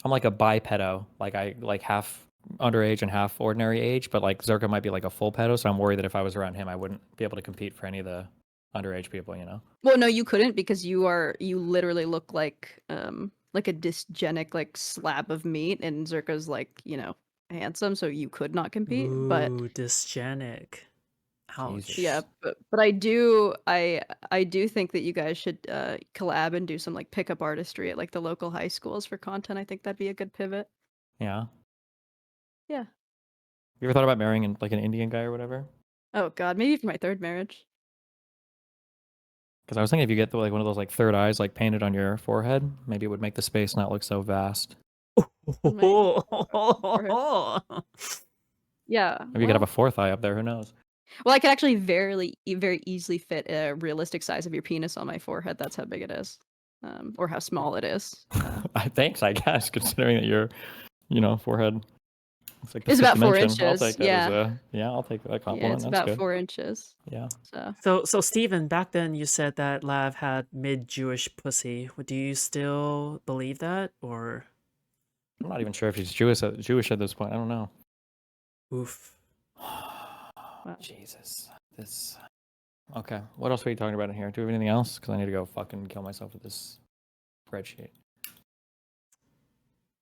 I'm like a bipedo. Like, I like half underage and half ordinary age, but like Zerka might be like a full pedo, so I'm worried that if I was around him, I wouldn't be able to compete for any of the underage people, you know? Well, no, you couldn't because you literally look like a dysgenic like slab of meat, and Zerka's like, you know, handsome, so you could not compete. But Ooh, dysgenic. Ouch. Jesus. yeah, but I do think that you guys should collab and do some like pickup artistry at like the local high schools for content. I think that'd be a good pivot. Yeah. Yeah. You ever thought about marrying like an Indian guy or whatever? Oh God, maybe for my 3rd marriage. Because I was thinking if you get like one of those like third eyes like painted on your forehead, maybe it would make the space not look so vast. Yeah. Maybe you could have a fourth eye up there. Who knows? Well, I could actually very easily fit a realistic size of your penis on my forehead. That's how big it is, or how small it is. Thanks, I guess, considering that your, forehead. It's like the It's fifth about 4 dimension. I'll inches. take that Yeah. as a I'll take that Yeah, compliment. it's That's about good. 4 inches. Yeah. So So Steven, back then you said that Lav had mid-Jewish pussy. Do you still believe that, or I'm not even sure if he's Jewish at this point. I don't know. oof? Jesus. This. Okay. What else are you talking about in here? Do we have anything else? Because I need to go fucking kill myself with this spreadsheet.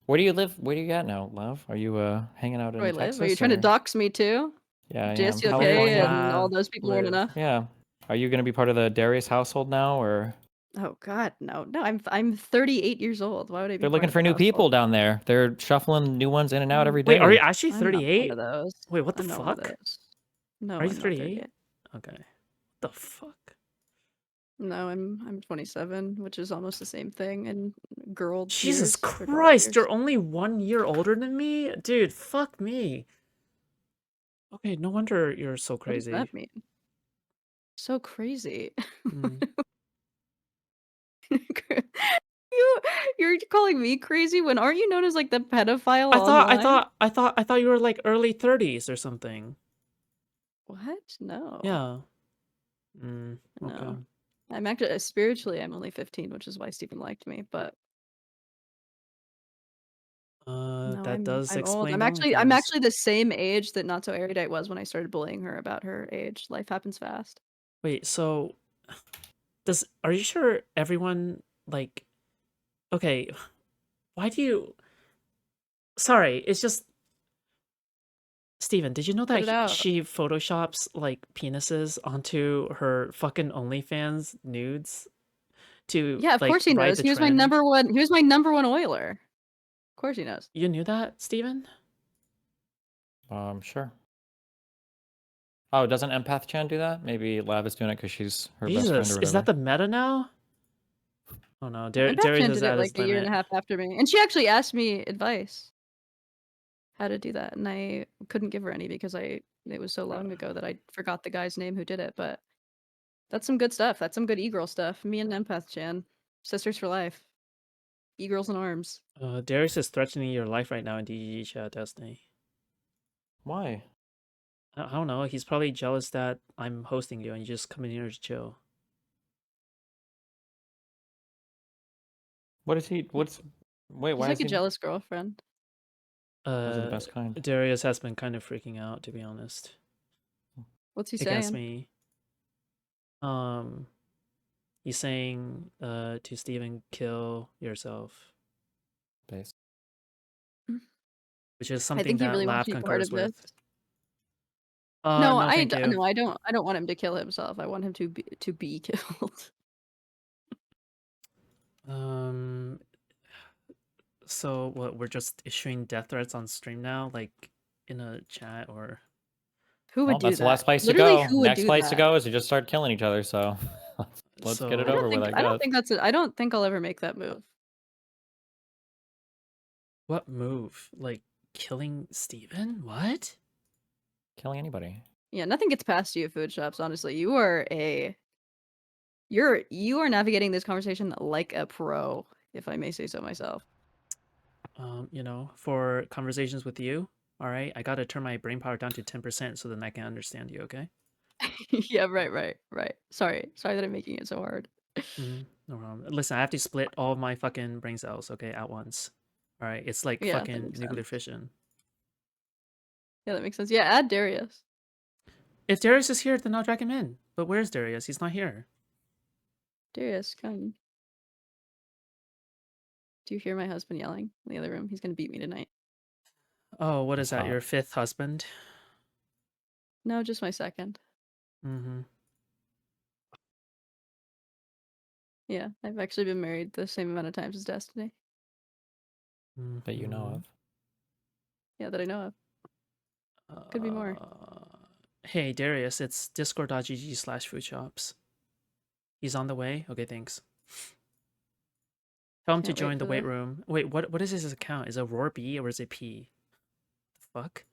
Where do you live? Where do you at now, love? Are you hanging out in where do I live? Texas? Are you trying to or- dox me too? Yeah, I am. JSUK California and all those people want to know. live. Yeah. Are you gonna be part of the Darius household now, or Oh God, no. I'm 38 years old. Why would I be? they're part looking of for the new people household? down there? They're shuffling new ones in and out every day. Wait, are you actually I'm not one 38? of those. Wait, what the I'm not one of fuck? those. No, Are you I'm not 38? Okay. What the fuck? No, I'm 27, which is almost the same thing. And girl, Jesus years or dog Christ, years. you're only 1 year older than me? Dude, fuck me. Okay, no wonder you're so What does crazy. that mean? So crazy. Mm. You're calling me crazy when aren't you known as like the pedophile I online? thought you were like early 30s or something. What? No. Yeah. Mm, okay. No. I'm actually spiritually I'm only 15, which is why Stephen liked me, but no, That does I'm old. explain I'm OnlyFans. actually the same age that Not So Erudite was when I started bullying her about her age. Life happens fast. Wait, so are you sure everyone like okay, why do you Sorry, it's just Steven, did you know Put that it out. she photoshops like penises onto her fucking OnlyFans nudes to Yeah, of like course he ride knows. the He was my trend? number one. He was my number one oiler. Of course he knows. You knew that, Steven? Sure. Oh, doesn't Empath Chan do that? Maybe Lav is doing it because she's her best friend or Jesus, whatever. is that the meta now? Oh no, Darius Empath is did it at his like a year and a limit. half after me, and she actually asked me advice how to do that, and I couldn't give her any because it was so long ago that I forgot the guy's name who did it. But that's some good stuff. That's some good e-girl stuff. Me and Empath Chan, sisters for life. E-girls in arms. Darius is threatening your life right now in DGG chat, Destiny. Why? I don't know. He's probably jealous that I'm hosting you and you just come in here to chill. What is he? What's? Wait, He's why like is a he? jealous girlfriend. Those are the best kind. Darius has been kind of freaking out, to be honest. What's he Against saying? me. He's saying to Steven, kill yourself. Base. Which is I something think he that really wants Lav to be part concurs of this. with. No, No, thank you. no, I don't want him to kill himself. I want him to be killed. So what, we're just issuing death threats on stream now, like in a chat, or Who would Well, do that's that? the last place Literally, to go. who would Next do place that? to go is you just start killing each other. So let's get it So- over with. I I don't guess. think that's it. I don't think I'll ever make that move. What move? Like killing Steven? What? Killing anybody. Yeah, nothing gets past you, Foodshops. Honestly, you are navigating this conversation like a pro, if I may say so myself. You know, for conversations with you, all right, I gotta turn my brain power down to 10% so then I can understand you, okay? Yeah, right. Sorry that I'm making it so hard. No problem. Listen, I have to split all my fucking brain cells, okay, at once. All right, it's like Yeah, that fucking makes nuclear sense. fission. Yeah, that makes sense. Yeah, add Darius. If Darius is here, then I'll drag him in. But where's Darius? He's not here. Darius, come. Do you hear my husband yelling in the other room? He's gonna beat me tonight. Oh, what is That's that? Your hot. fifth husband? No, just my second. Mm-hmm. Yeah, I've actually been married the same amount of times as Destiny. That you know of. Yeah, that I know of. Could be more. Hey, Darius, it's discord.gg/foodshops. He's on the way? Okay, thanks. Tell him to Can't wait join the for weight the- room. Wait, what is his account? Is it Roar B or is it P? The fuck?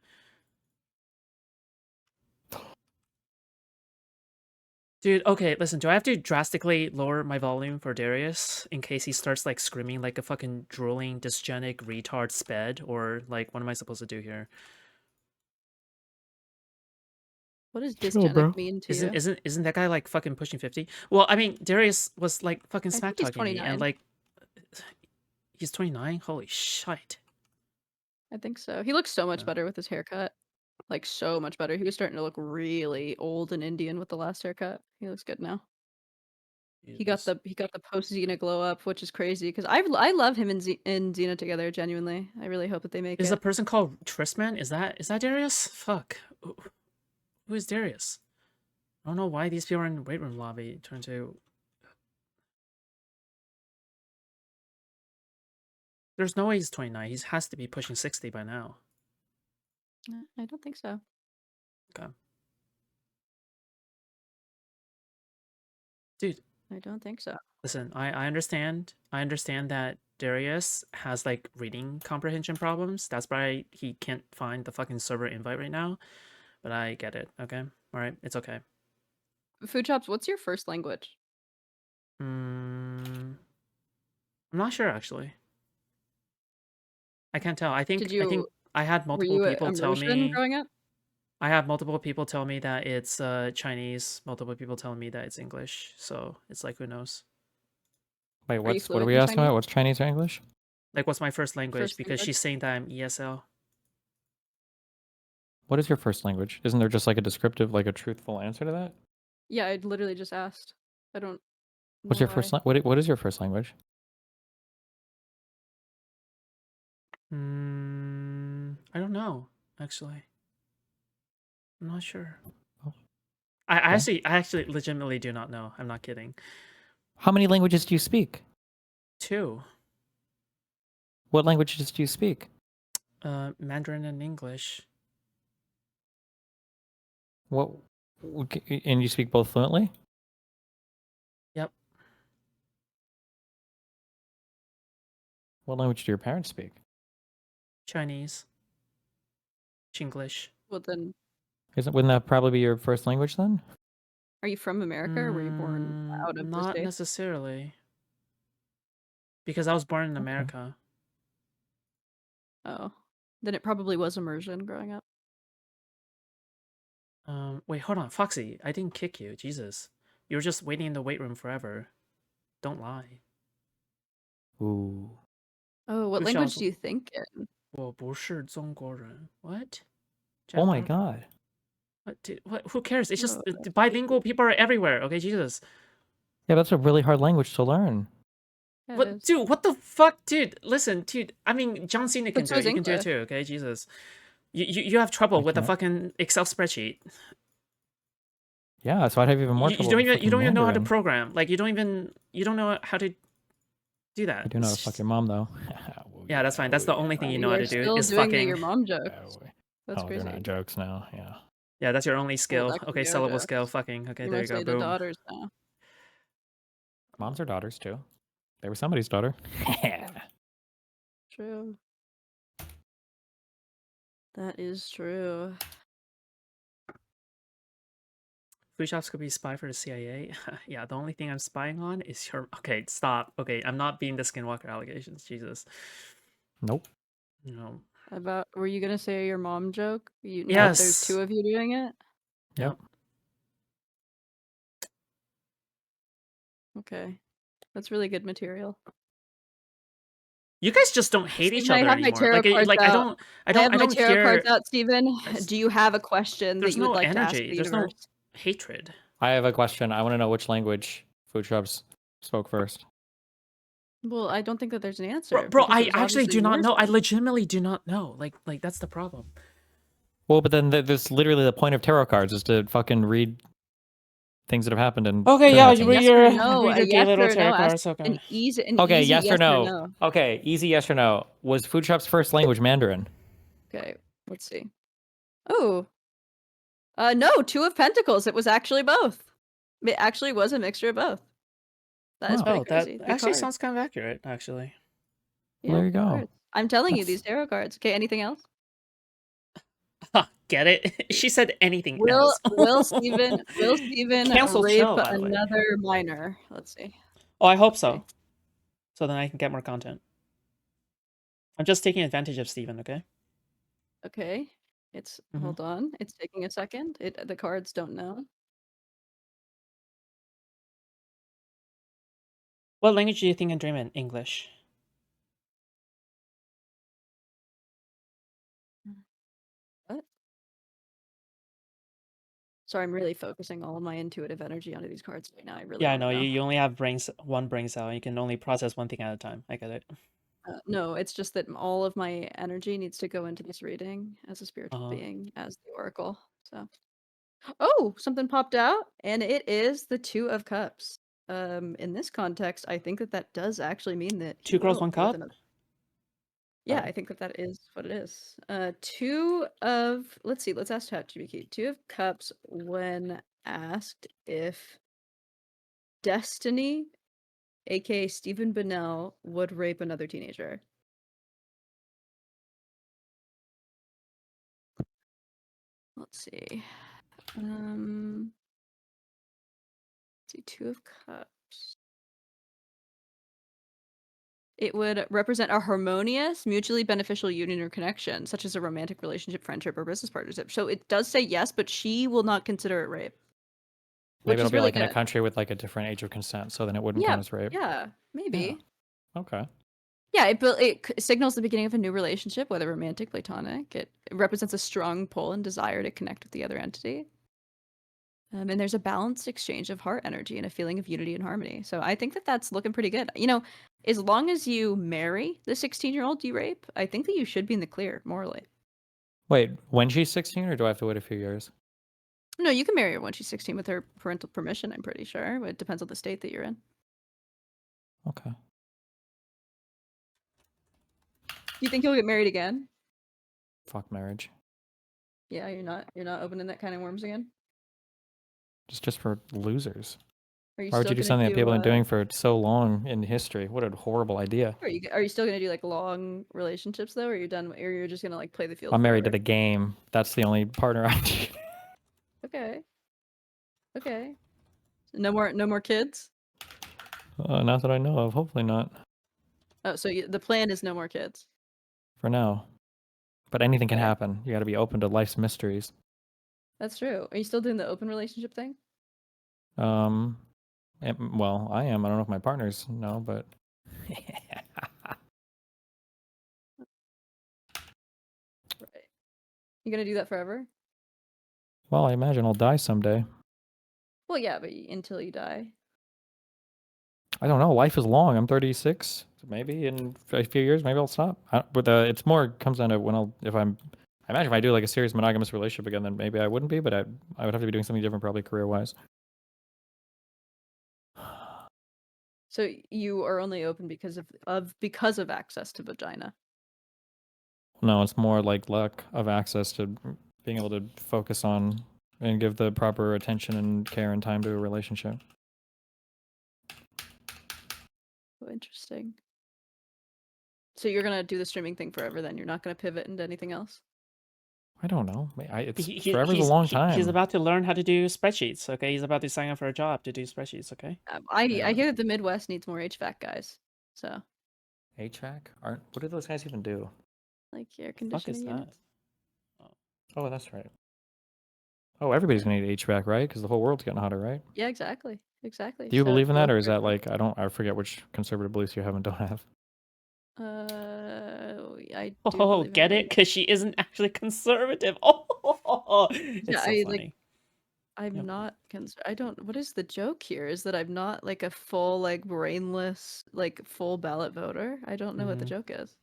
Dude, okay, listen, do I have to drastically lower my volume for Darius in case he starts like screaming like a fucking drooling, dysgenic retard sped? Or like what am I supposed to do here? What does Chill, bro. dysgenic mean to you? Isn't that guy like fucking pushing 50? Well, I mean, Darius was like fucking I smack think he's talking me and 29. like he's 29? Holy shit. I think so. He looks so much Yeah. better with his haircut. Like so much better. He was starting to look really old and Indian with the last haircut. He looks good now. He got Jesus. the post Xena glow up, which is crazy because I love him and Xena together. Genuinely, I really hope that they make Is it. a person called Tristman? Is that Darius? Fuck. Who is Darius? I don't know why these people are in the weight room lobby trying to. There's no way he's 29. He has to be pushing 60 by now. I don't think so. Okay. Dude, I don't think so. listen, I understand. I understand that Darius has like reading comprehension problems. That's why he can't find the fucking server invite right now. But I get it, okay? Alright, it's okay. Foodshops, what's your first language? I'm not sure actually. I can't tell. I think I had Were multiple you people tell immersion me growing up? I have multiple people tell me that it's Chinese, multiple people telling me that it's English. So it's like who knows? Wait, you what are fluent we in asking Chinese? about? What's Chinese or English? Like what's my first language? First Because language? she's saying that I'm ESL. What is your first language? Isn't there just like a descriptive, like a truthful answer to that? Yeah, I literally just asked. I don't. What's know your first? why. What is your first language? I don't know, actually. I'm not sure. Oh, I okay. I actually legitimately do not know. I'm not kidding. How many languages do you speak? 2. What languages do you speak? Mandarin and English. What? And you speak both fluently? Yep. What language do your parents speak? Chinese. Chinglish. Well, then, Wouldn't that probably be your first language then? are you from America or were you born out of the Not States? necessarily. Because I was born in Okay. America. Oh, then it probably was immersion growing up. Wait, hold on, Foxy. I didn't kick you. Jesus, you were just waiting in the weight room forever. Don't lie. Ooh. Oh, what language do you think in? 我不是中国人. What? Oh my Japanese? god. What? Dude, what? Who cares? It's just Oh, bilingual people are everywhere. Okay, Jesus. Yeah, that's a really hard language to learn. yeah, it What, is. dude? What the fuck, dude? Listen, dude. I mean, John Cena can But do so it. is You can do it English. too. Okay, Jesus. You have trouble I with a can't. fucking Excel spreadsheet. Yeah, so I'd have even more trouble with You fucking don't even know how to Mandarin. program. Like you don't know how to do that. I do know how It's to fuck just- your mom though. Yeah, that's fine. That's the only thing you know You how are to do still is doing fucking. your mom jokes. That's Oh, crazy. they're not jokes now. Yeah. Yeah, that's your only Well, skill. that could Okay, be our syllable skill. jokes. Fucking. Okay, You're there you go. mostly the Boom. daughters now. Moms are daughters too. They were somebody's daughter. True. That is true. Foodshops could be spy for the CIA. Yeah, the only thing I'm spying on is your. Okay, stop. Okay, I'm not being the Skinwalker allegations. Jesus. Nope. No. About were you gonna say your mom joke? You now that there's Yes. two of you doing it? Yep. Okay. That's really good material. You guys just don't hate each Steven, I other have my anymore. tarot cards Like out. I have I my don't tarot cards hear. out, Steven. It's- Do you have a question that There's you would no like to ask energy. the There's no universe? hatred. I have a question. I want to know which language Foodshops spoke first. Well, I don't think that there's an answer. Bro, because it I was actually obviously do not know. I yours. legitimately do not know. Like that's the problem. Well, but then that's literally the point of tarot cards is to fucking read things that have happened and Okay, show yeah, nothing. Yes or no? read A your gay yes little or tarot no? Ask cards. an Okay. easy, Okay, easy yes or no? no. Okay, easy yes or no. Was Foodshops' first language Mandarin? Okay, let's see. Oh, no, Two of Pentacles. It was actually both. It actually was a mixture of both. That is Oh. pretty Oh, that crazy. Good actually card. sounds kind of accurate. Actually. Well, there you good go. cards. I'm telling you, these That's- tarot cards. Okay, anything else? Get it? She said anything Will else. Will Steven Cancel rape show, by the way. another minor? Let's see. Oh, I hope Okay. so. So then I can get more content. I'm just taking advantage of Steven, okay? Okay. It's Mhm. hold on. It's taking a second. The cards don't know. What language do you think I dream in? English. What? Sorry, I'm really focusing all of my intuitive energy onto these cards right now. I really Yeah, I want know. to know. You only have one brain cell. You can only process one thing at a time. I get it. No, it's just that all of my energy needs to go into this reading as a spiritual Uh-huh. being, as the oracle. So, oh, something popped out, and it is the Two of Cups. In this context, I think that does actually mean that he Two girls, will one be with cup? another. Yeah, Oh. I think that is what it is. Two of let's see, let's ask ChatGPT. Two of Cups when asked if Destiny, aka Stephen Bennell, would rape another teenager. Let's see. Let's see, Two of Cups. It would represent a harmonious, mutually beneficial union or connection, such as a romantic relationship, friendship, or business partnership. So it does say yes, but she will not consider it rape. Maybe Which it'll is be really like in a good. country with like a different age of consent, so then it wouldn't Yeah, count as rape. yeah, maybe. Okay. Yeah, it signals the beginning of a new relationship, whether romantic, platonic. It represents a strong pull and desire to connect with the other entity. And there's a balanced exchange of heart energy and a feeling of unity and harmony. So I think that that's looking pretty good. You know, as long as you marry the 16-year-old you rape, I think that you should be in the clear morally. Wait, when she's 16, or do I have to wait a few years? No, you can marry her when she's 16 with her parental permission, I'm pretty sure. It depends on the state that you're in. Okay. Do you think you'll get married again? Fuck marriage. Yeah, you're not opening that kind of worms again? Just for losers. Are you Why would still you do gonna something that do people have been doing for so long in history? What a horrible idea. are you still gonna do like long relationships though, or you're done, or you're just gonna like play the field I'm married to forever? the game. That's the only partner I need. Okay. Okay. No more kids? Not that I know of. Hopefully not. Oh, so the plan is no more kids. For now. But anything can Okay. happen. You got to be open to life's mysteries. That's true. Are you still doing the open relationship thing? Well, I am. I don't know if my partners know, but Right. You gonna do that forever? well, I imagine I'll die someday. Well, yeah, but until you die. I don't know. Life is long. I'm 36. Maybe in a few years, maybe I'll stop. But it's more comes down to when I imagine if I do like a serious monogamous relationship again, then maybe I wouldn't be, but I would have to be doing something different, probably career-wise. So you are only open because of access to vagina. No, it's more like lack of access to being able to focus on and give the proper attention and care and time to a relationship. Oh, interesting. So you're gonna do the streaming thing forever then? You're not gonna pivot into anything else? I don't know. It's He- forever's a long time. He's about to learn how to do spreadsheets. Okay, he's about to sign up for a job to do spreadsheets. Okay. I Yeah. hear that the Midwest needs more HVAC guys. So HVAC? What do those guys even do? like air The fuck is conditioning that? units. Oh, that's right. Oh, everybody's gonna need HVAC, right? Because the whole world's getting hotter, right? Yeah, exactly. Exactly. Do you So believe in that, go or is for it. that like I forget which conservative beliefs you have and don't have? I do Oh, believe in get it? Because she isn't actually conservative. Oh, it's Yeah, so I, funny. I'm Yep. not I don't. What is the joke here? Is that I'm not like a full like brainless like full ballot voter? I don't know what the Mhm. joke is.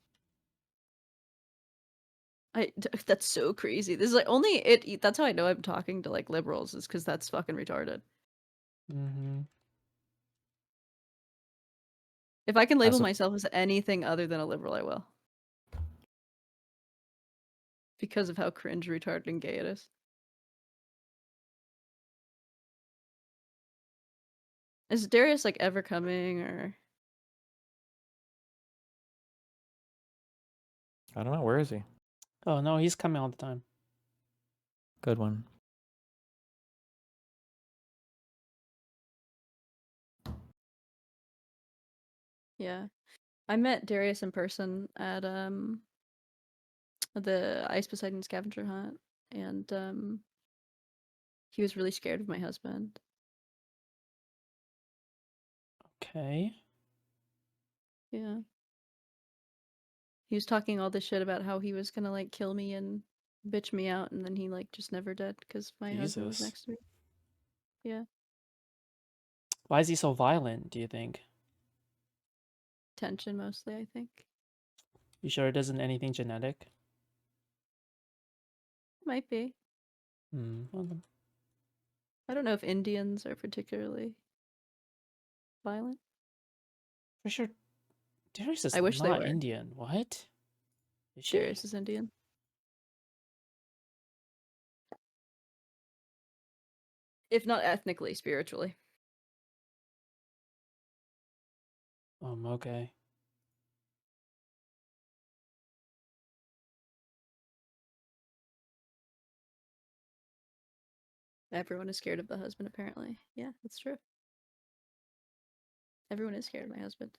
That's so crazy. This is like only it. That's how I know I'm talking to like liberals is because that's fucking retarded. Mm-hmm. If I can label As a- myself as anything other than a liberal, I will. Because of how cringe, retarded, and gay it is. Is Darius like ever coming or? I don't know. Where is he? Oh no, he's coming all the time. Good one. Yeah, I met Darius in person at the Ice Poseidon scavenger hunt, and he was really scared of my husband. Okay. Yeah. He was talking all this shit about how he was gonna like kill me and bitch me out, and then he like just never did because my husband was Jesus. next to me. Yeah, Why is he so violent, do you think? tension mostly, I think. You sure it isn't anything genetic? Might be. Well, I don't know if Indians are particularly violent. for sure, Darius is I wish they not were. Indian. What? Is she? Darius is Indian. If not ethnically, spiritually. Okay. Everyone is scared of the husband, apparently. Yeah, that's true. Everyone is scared of my husband.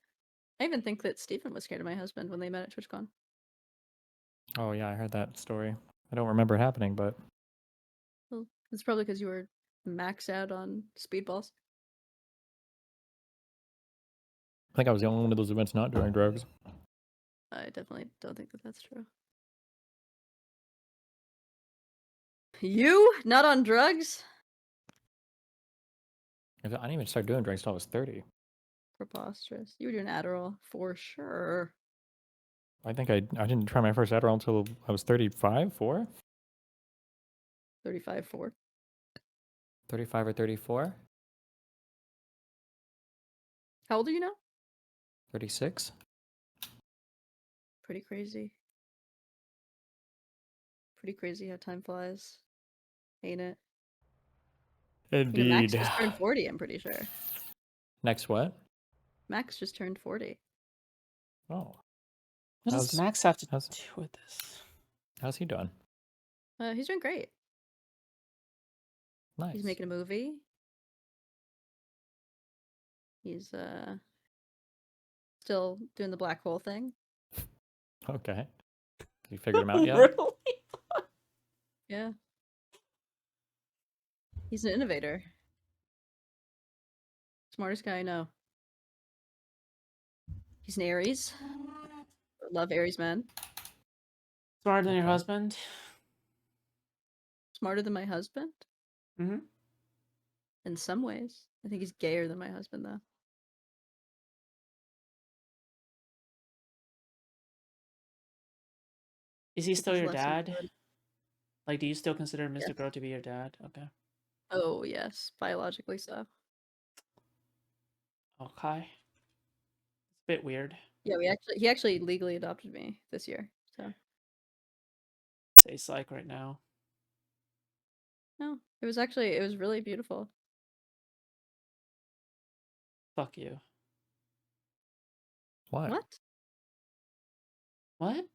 I even think that Stephen was scared of my husband when they met at TwitchCon. Oh yeah, I heard that story. I don't remember it happening, but Well, it's probably because you were maxed out on speedballs. I think I was the only one of those events not doing drugs. I definitely don't think that that's true. You? Not on drugs? I didn't even start doing drugs until I was 30. Preposterous. You were doing Adderall for sure. I think I didn't try my first Adderall until I was 35, 4? 35 4. 35 or 34? How old are you now? 36? Pretty crazy. Pretty crazy how time flies. Ain't it? Even Max Indeed. just turned 40, I'm pretty sure. Next what? Max just turned 40. Oh. What does How's- Max have to how's- do with this? How's he doing? He's doing great. Nice. He's making a movie. He's still doing the black hole thing. Okay. Have you figured him out yet? Really? Yeah. He's an innovator. Smartest guy I know. He's an Aries. Love Aries men. Smarter than your Okay. husband? Smarter than my husband? Mm-hmm. In some ways. I think he's gayer than my husband, though. Is he He still has your less dad? ability. Like, do you still consider Mr. Yes. Girl to be your dad? Okay. Oh, yes. Biologically so. Okay. It's a bit weird. Yeah, he actually legally adopted me this year. So Say psych right now. no, it was really beautiful. Fuck you. What? What? What?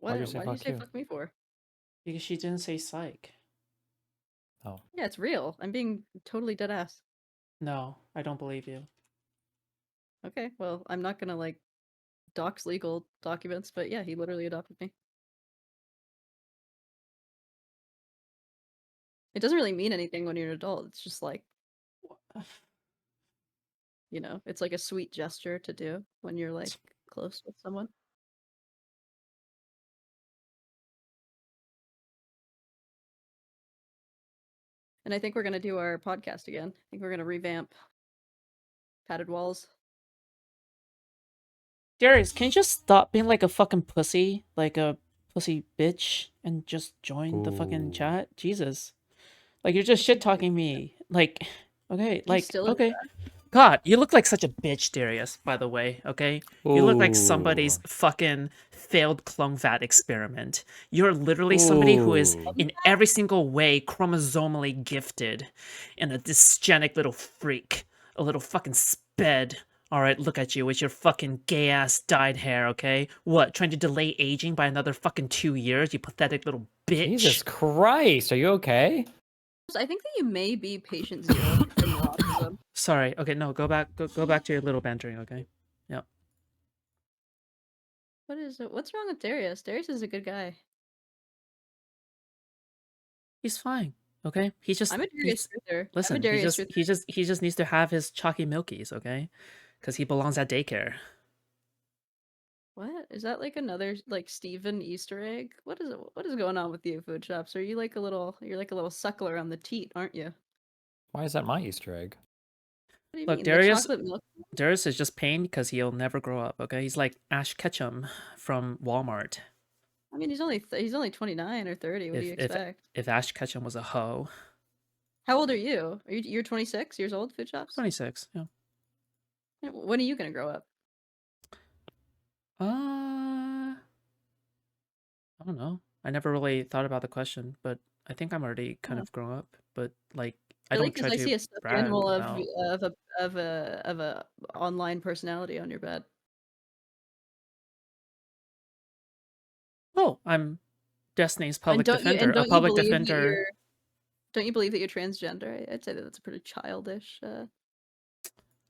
Why'd you What? say Why did you fuck say you? fuck me for? Because she didn't say psych. Oh. Yeah, it's real. I'm being totally dead ass. No, I don't believe you. Okay, well, I'm not gonna like dox legal documents, but yeah, he literally adopted me. It doesn't really mean anything when you're an adult. It's just like, you know, it's like a sweet gesture to do when you're like close with someone. And I think we're gonna do our podcast again. I think we're gonna revamp Padded Walls. Darius, can you just stop being like a fucking pussy, like a pussy bitch, and just join the fucking Ooh. chat? Jesus, like you're just shit talking me. Like, okay, You like still into okay. God, you look like such a bitch, Darius, by the way, okay? You look like somebody's Ooh. fucking failed clone vat experiment. You're literally somebody who is Ooh. in every single way chromosomally gifted and a dysgenic little freak. A little fucking sped. Alright, look at you with your fucking gay ass dyed hair, okay? What, trying to delay aging by another fucking 2 years, you pathetic little bitch? Jesus Christ, are you okay? I think that you may be patient zero from the autism. Sorry, okay, no, go back to your little bantering, okay? Yep. What is it? What's wrong with Darius? Darius is a good guy. He's fine. Okay, he just I'm a Darius needs. truther. I'm a Listen, Darius truther. he just needs to have his chalky milkies, okay? Because he belongs at daycare. What? Is that like another like Steven Easter egg? What is it? What is going on with you, food shops? Are you like a little you're like a little suckler on the teat, aren't you? Why is that my Easter egg? What do you Look, mean? The Darius, chocolate milk? Darius is just pained because he'll never grow up. Okay, he's like Ash Ketchum from Walmart. I mean, he's only 29 or 30. What do you If expect? if Ash Ketchum was a hoe. How old are you? You're 26 years old, food shops? 26. Yeah. When are you gonna grow up? I don't know. I never really thought about the question, but I think I'm already kind Oh. of grown up. But like, I Really, don't try because I see to a stuffed brag animal about. of a online personality on your bed. Oh, I'm Destiny's public And defender. A don't you public believe that defender. you're transgender? I'd say that that's a pretty childish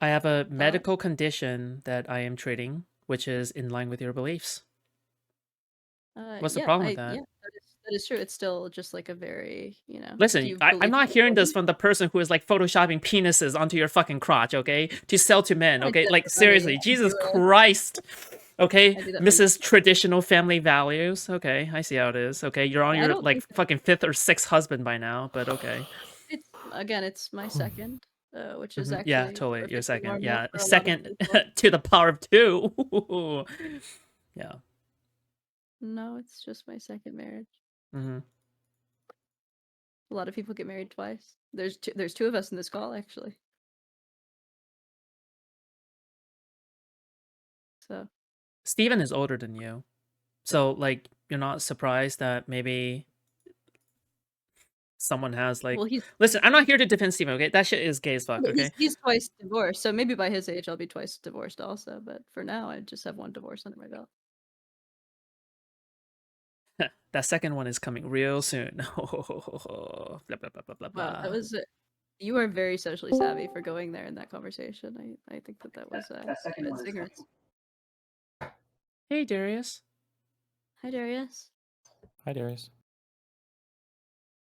I have a thought. medical condition that I am treating, which is in line with your beliefs. What's the Yeah, problem with that? yeah, that is true. It's still just like a very, you know. Do Listen, you I'm believe not in hearing this abortion? from the person who is like photoshopping penises onto your fucking crotch, okay? To sell to men, I do okay? that Like for money. seriously, I Jesus do, Christ. Okay, I do that for Mrs. Traditional Family Values. Okay, I see how it is. Okay, you're on I your don't like think that fucking 5th or 6th husband by now, but okay. it's my second, which is Yeah, actually totally. You're perfectly second. normal Yeah, for a lot of second people. to the power of 2. Yeah. No, it's just my second marriage. Mm-hmm. A lot of people get married twice. There's two of us in this call actually. So Steven is older than you. So, like, you're not surprised that maybe someone has, like... well, Listen, I'm not here to defend Steven, okay? That shit is gay as fuck, okay? he's twice divorced, so maybe by his age I'll be twice divorced also. But for now, I just have one divorce under my belt. That second one is coming real soon. Blah, blah, blah, blah, blah, Wow, that blah. was you are very socially savvy for going there in that conversation. I think that was zingers. Hey, Darius. Hi, Darius. Hi, Darius.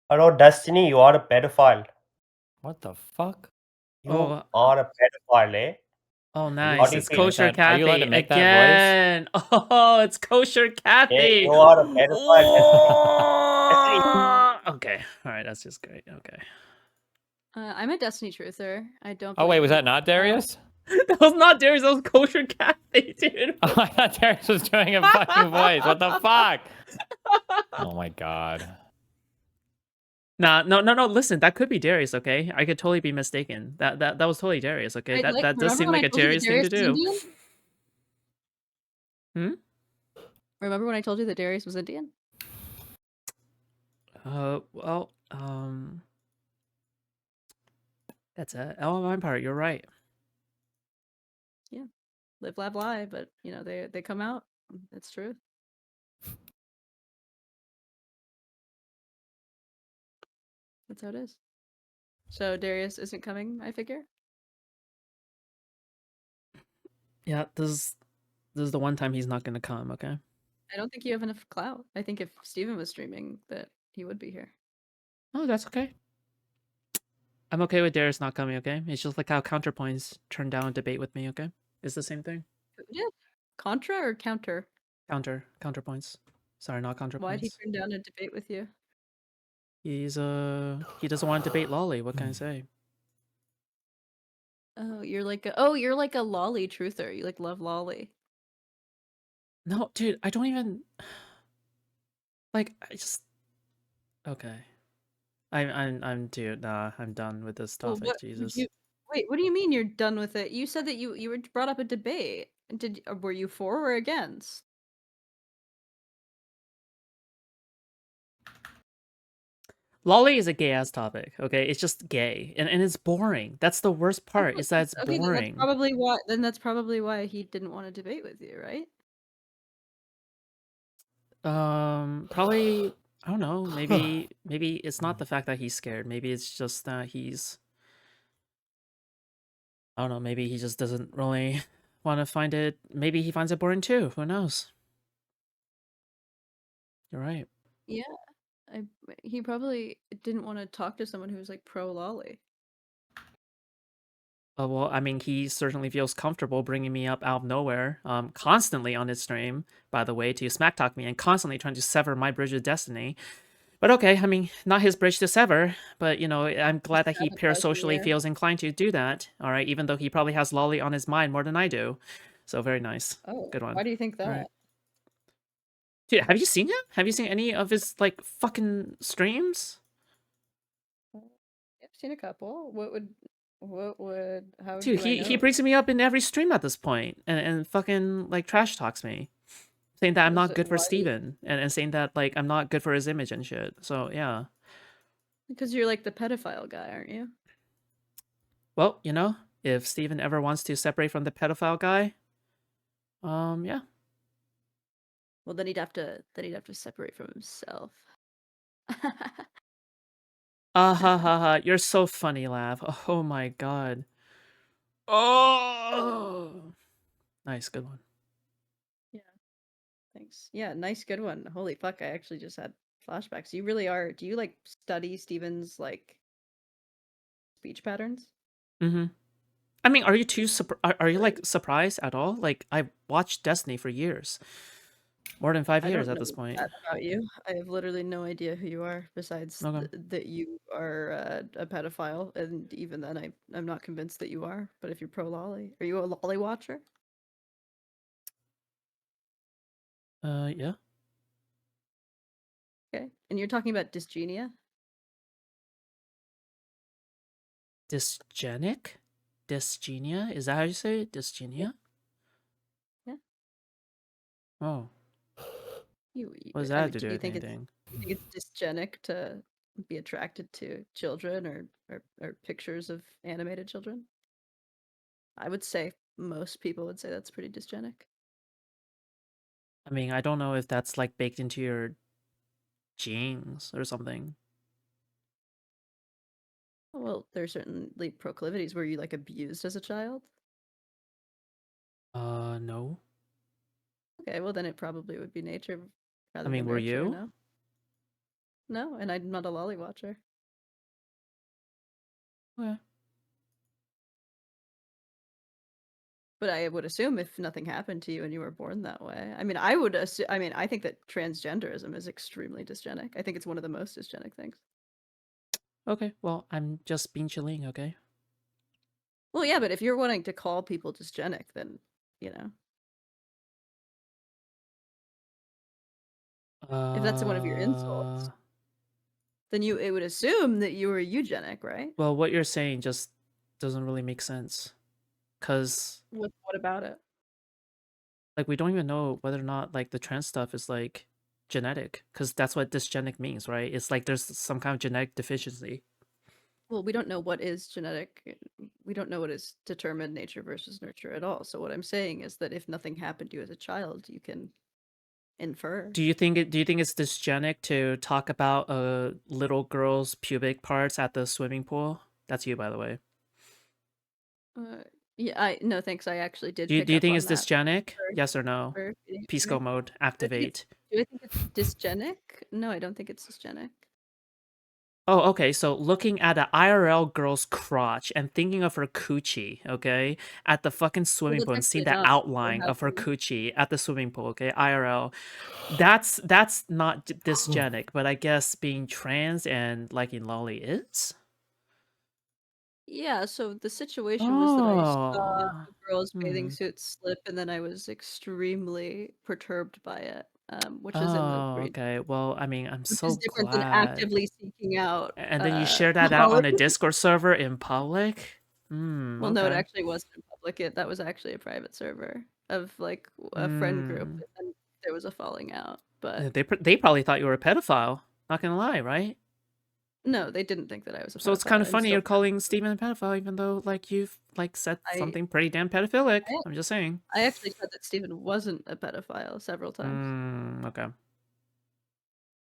Hello, Destiny, you are a pedophile. What the fuck? You Oh, are a pedophile, eh? oh, Are you nice. allowed It's to make Kosher that- are you allowed Kathy to make that voice? again. Oh, it's Kosher Kathy. you are a pedophile, Destiny. Oh! Okay, all right, that's just great. Okay. I'm a Destiny truther. I don't. Oh, wait, believe was that not Darius? That was not Darius, that was Kosher Kathy, dude. Oh, I thought Darius was doing a fucking voice. What the fuck? Oh my god. Nah, no. Listen, that could be Darius. Okay, I could totally be mistaken. That was totally Darius. Okay, that does remember seem when like I a told you that Darius thing to Darius was do. Indian? Remember when I told you that Darius was Indian? Well, that's a L on my part. You're right. Yeah, live, laugh, lie. But you know they come out. It's true. That's how it is. So Darius isn't coming, I figure. Yeah, this is the one time he's not gonna come. Okay. I don't think you have enough clout. I think if Steven was streaming, that he would be here. Oh, that's okay. I'm okay with Darius not coming. Okay. It's just like how Counterpoints turned down a debate with me. Okay. It's the same thing. Yeah. Contra or counter? Counterpoints. Sorry, not Why'd he Counterpoints. turn down a debate with you? He doesn't want to debate Lolly. What can I say? Oh, you're like a lolly truther. You like love lolly. No, dude, I don't even like. I just okay. I'm dude. Nah, I'm done with this Well, topic. what would Jesus. you wait? What do you mean you're done with it? You said that you were brought up a debate. Were you for or against? Lolly is a gay ass topic. Okay, it's just gay and it's boring. That's the worst part. Is that it's Okay, then that's boring. probably why. Then that's probably why he didn't want to debate with you, right? Probably I don't know. Maybe it's not the fact that he's scared. Maybe it's just that he's I don't know. Maybe he just doesn't really want to find it. Maybe he finds it boring too. Who knows? You're right. Yeah, he probably didn't want to talk to someone who was like pro lolly. Well, I mean, he certainly feels comfortable bringing me up out of nowhere, constantly on his stream, by the way, to smack talk me and constantly trying to sever my bridge of destiny. But okay, I mean, not his bridge to sever, but you know, I'm glad that he Sabotage me parasocially there. feels inclined to do that. All right, even though he probably has Lolly on his mind more than I do. So very nice. Oh, Good one. why do you think that? All right. Dude, have you seen him? Have you seen any of his like fucking streams? I've seen a couple. How Dude, do I he know? brings me up in every stream at this point and fucking like trash talks me. Saying that I'm not good for Steven and saying that like I'm not good for his image and shit. So yeah. Because you're like the pedophile guy, aren't you? Well, you know, if Steven ever wants to separate from the pedophile guy, yeah. Well, then he'd have to separate from himself. Ah ha ha ha. You're so funny, Lav. Oh my god. Oh nice, good one. Thanks. Yeah, nice, good one. Holy fuck, I actually just had flashbacks. You really are. Do you like study Steven's like speech patterns? Mm-hmm. I mean, are you are you like surprised at all? Like I watched Destiny for years. More than 5 I years don't at this know point. that about you. I have literally no idea who you are besides Okay. that you are a pedophile, and even then, I'm not convinced that you are. But if you're pro lolly, are you a lolly watcher? Yeah. Okay, and you're talking about dysgenia. Dysgenic? Dysgenia? Is that how you say it? Dysgenia? Yeah. Oh. What does I that have mean, to do do you with think anything? it's dysgenic to be attracted to children or pictures of animated children? I would say most people would say that's pretty dysgenic. I mean, I don't know if that's like baked into your genes or something. Well, there's certainly proclivities. Were you like abused as a child? No. Okay, well then it probably would be nature rather I mean, than were nurture, you? no? No, and I'm not a lolly watcher. Okay. But I would assume if nothing happened to you and you were born that way. I mean, I would assume, I mean, I think that transgenderism is extremely dysgenic. I think it's one of the most dysgenic things. Okay, well, I'm just being chilling, okay? Well, yeah, but if you're wanting to call people dysgenic, then, you know. If that's one of your insults, then it would assume that you were eugenic, right? Well, what you're saying just doesn't really make sense. Cause What about it? like we don't even know whether or not like the trans stuff is like genetic, because that's what dysgenic means, right? It's like there's some kind of genetic deficiency. Well, we don't know what is genetic. We don't know what is determined nature versus nurture at all. So what I'm saying is that if nothing happened to you as a child, you can infer. Do you think it's dysgenic to talk about a little girl's pubic parts at the swimming pool? That's you, by the way. Yeah, no thanks. I actually did Do you pick up think on it's that dysgenic? for Yes or no? feeding it to Pisco me. mode Do I think activate. it's dysgenic? No, I don't think it's dysgenic. Oh, okay. So looking at an IRL girl's crotch and thinking of her coochie, okay, at the fucking swimming that's pool and seeing actually that not what outline of her happened. coochie at the swimming pool, okay, IRL. That's not dysgenic, but I guess being trans and liking lolly is. Yeah, so the situation was that I saw Oh. the girl's bathing Hmm. suit slip, and then I was extremely perturbed by it, which is in the Oh, green, okay. Well, I mean, I'm which is so different than glad. actively seeking out And then you share that out on a Holly. Discord server in public? Well, no, it Okay. actually wasn't in public. That was actually a private server of like a friend group, Hmm. and there was a falling out. But They probably thought you were a pedophile. Not gonna lie, right? no, they didn't think that I was a So it's pedophile. kind of I'm funny still you're calling Steven a pedophile, even though like you've like said I something pretty damn pedophilic. I I'm just saying. I actually said that Stephen wasn't a pedophile several times. Okay.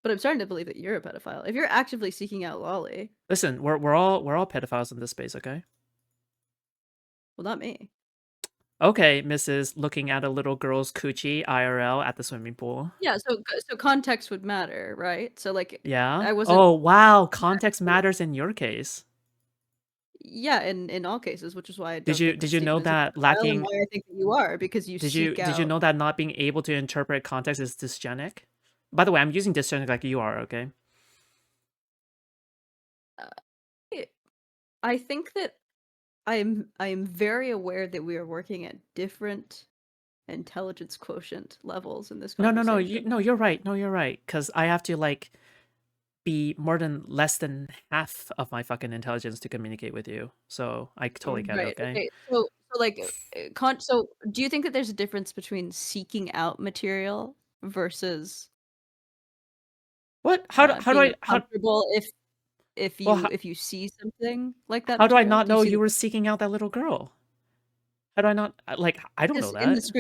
But I'm starting to believe that you're a pedophile. If you're actively seeking out Lolly, Listen, we're all pedophiles in this space, okay? well, not me. Okay, Mrs. Looking at a little girl's coochie IRL at the swimming pool. Yeah, so context would matter, right? So like Yeah? I wasn't Oh, wow. Context matters in your case. yeah, in all cases, which is why I Did don't think that you Stephen know is a that pedophile and lacking why I think that you are, because you seek did you out know that not being able to interpret context is dysgenic? By the way, I'm using dysgenic like you are, okay? I think that I'm very aware that we are working at different intelligence quotient levels in this No, conversation. you're right. No, you're right. Because I have to like be less than half of my fucking intelligence to communicate with you. So I totally get it, Right. okay? Okay. So like so do you think that there's a difference between seeking out material versus What? being uncomfortable if well, you see something like that how do I material? not Do you know see you the were seeking out that little girl? How do I not like I don't know because in the that.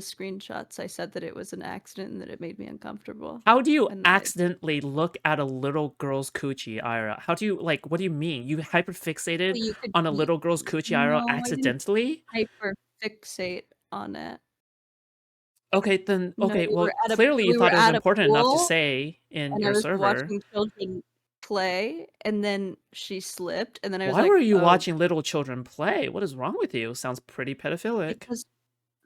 screenshots I said that it was an accident and that it made me uncomfortable. How do you And I accidentally look at a little girl's coochie, Ira? How do you like what do you mean? You hyperfixated you could on a you, little girl's coochie, Ira, no, I didn't accidentally? hyper fixate on it. Okay, then No, okay, well, clearly you we were thought it was at a important enough to pool say in and I your was server. watching children play, and then she slipped, and then I was Why were like, you "Oh," watching little children play? What is wrong with you? Sounds pretty pedophilic. because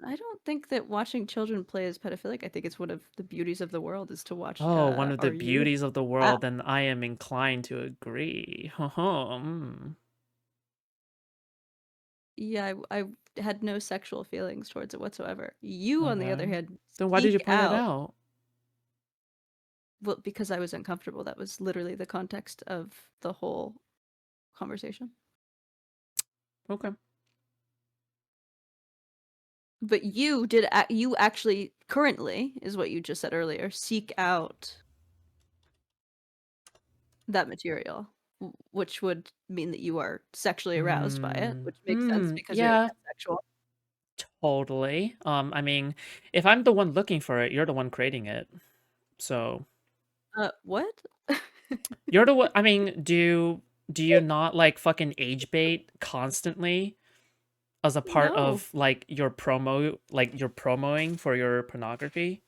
I don't think that watching children play is pedophilic. I think it's one of the beauties of the world is to watch Oh, one of the our youth beauties of the laugh. world, then I am inclined to agree. Mm. Yeah, I had no sexual feelings towards it whatsoever. You, on the other Okay. hand, Then why did you seek point it out. out? Well, because I was uncomfortable. That was literally the context of the whole conversation. Okay. But you actually currently, is what you just said earlier, seek out that material, which would mean that you are sexually aroused by it, which makes sense because you're Yeah, pansexual. totally. I mean, if I'm the one looking for it, you're the one creating it. So What? you're the one. I mean, do you not like fucking age bait constantly as a part No. of like your promo, like you're promoing for your pornography?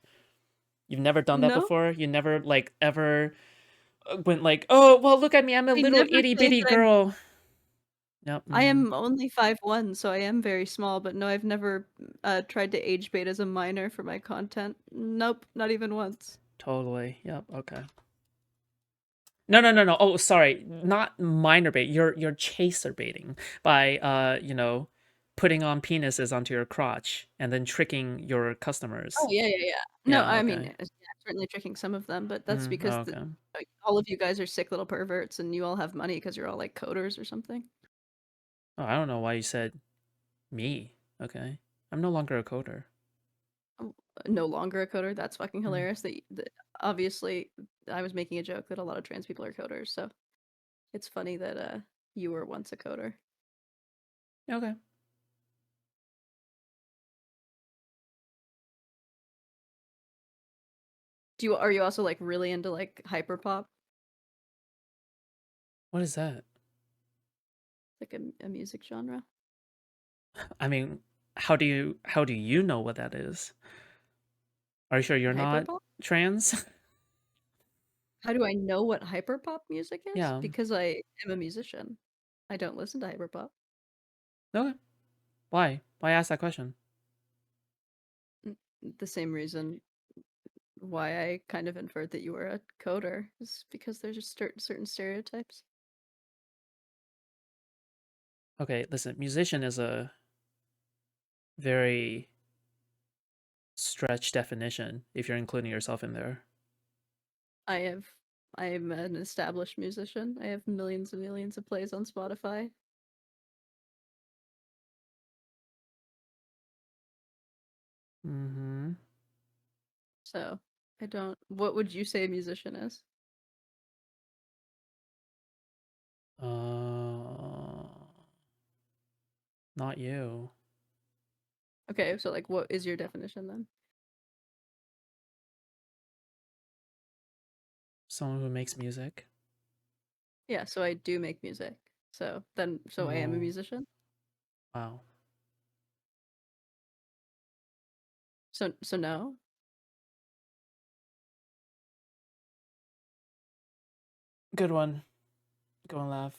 You've never done that No. before. You never like ever went like, oh well, look at me, I'm a I little never itty say bitty that I'm girl. Yep. I am only 5'1", so I am very small, but no, I've never tried to age bait as a minor for my content. Nope, not even once. Totally. Yep. Okay. No. Oh, sorry. Not minor bait. You're chaser baiting by putting on penises onto your crotch and then tricking your customers. Oh, yeah. No, Yeah. I mean, Okay. yeah, certainly tricking some of them, but that's because Okay. like, all of you guys are sick little perverts and you all have money because you're all like coders or something. Oh, I don't know why you said me. Okay. I'm no longer a coder. No longer a coder. That's fucking Mm. hilarious. That obviously I was making a joke that a lot of trans people are coders, so it's funny that you were once a coder. Okay. Are you also like really into like hyperpop, What is that? like a music genre? I mean, how do you know what that is? Are you sure you're not Hyperpop? trans? How do I know what hyperpop music is? Yeah. Because I am a musician. I don't listen to hyperpop. Okay. Why? Why ask that question? The same reason why I kind of inferred that you were a coder is because there's just certain stereotypes. Okay, listen, musician is a very stretched definition if you're including yourself in there. I am an established musician. I have millions and millions of plays on Spotify. Mm-hmm. So I don't. What would you say a musician is? Not you. Okay, so like, what is your definition then? Someone who makes music. Yeah, so I do make music. So I am a Oh, musician. wow. So no. Good one. Go and laugh.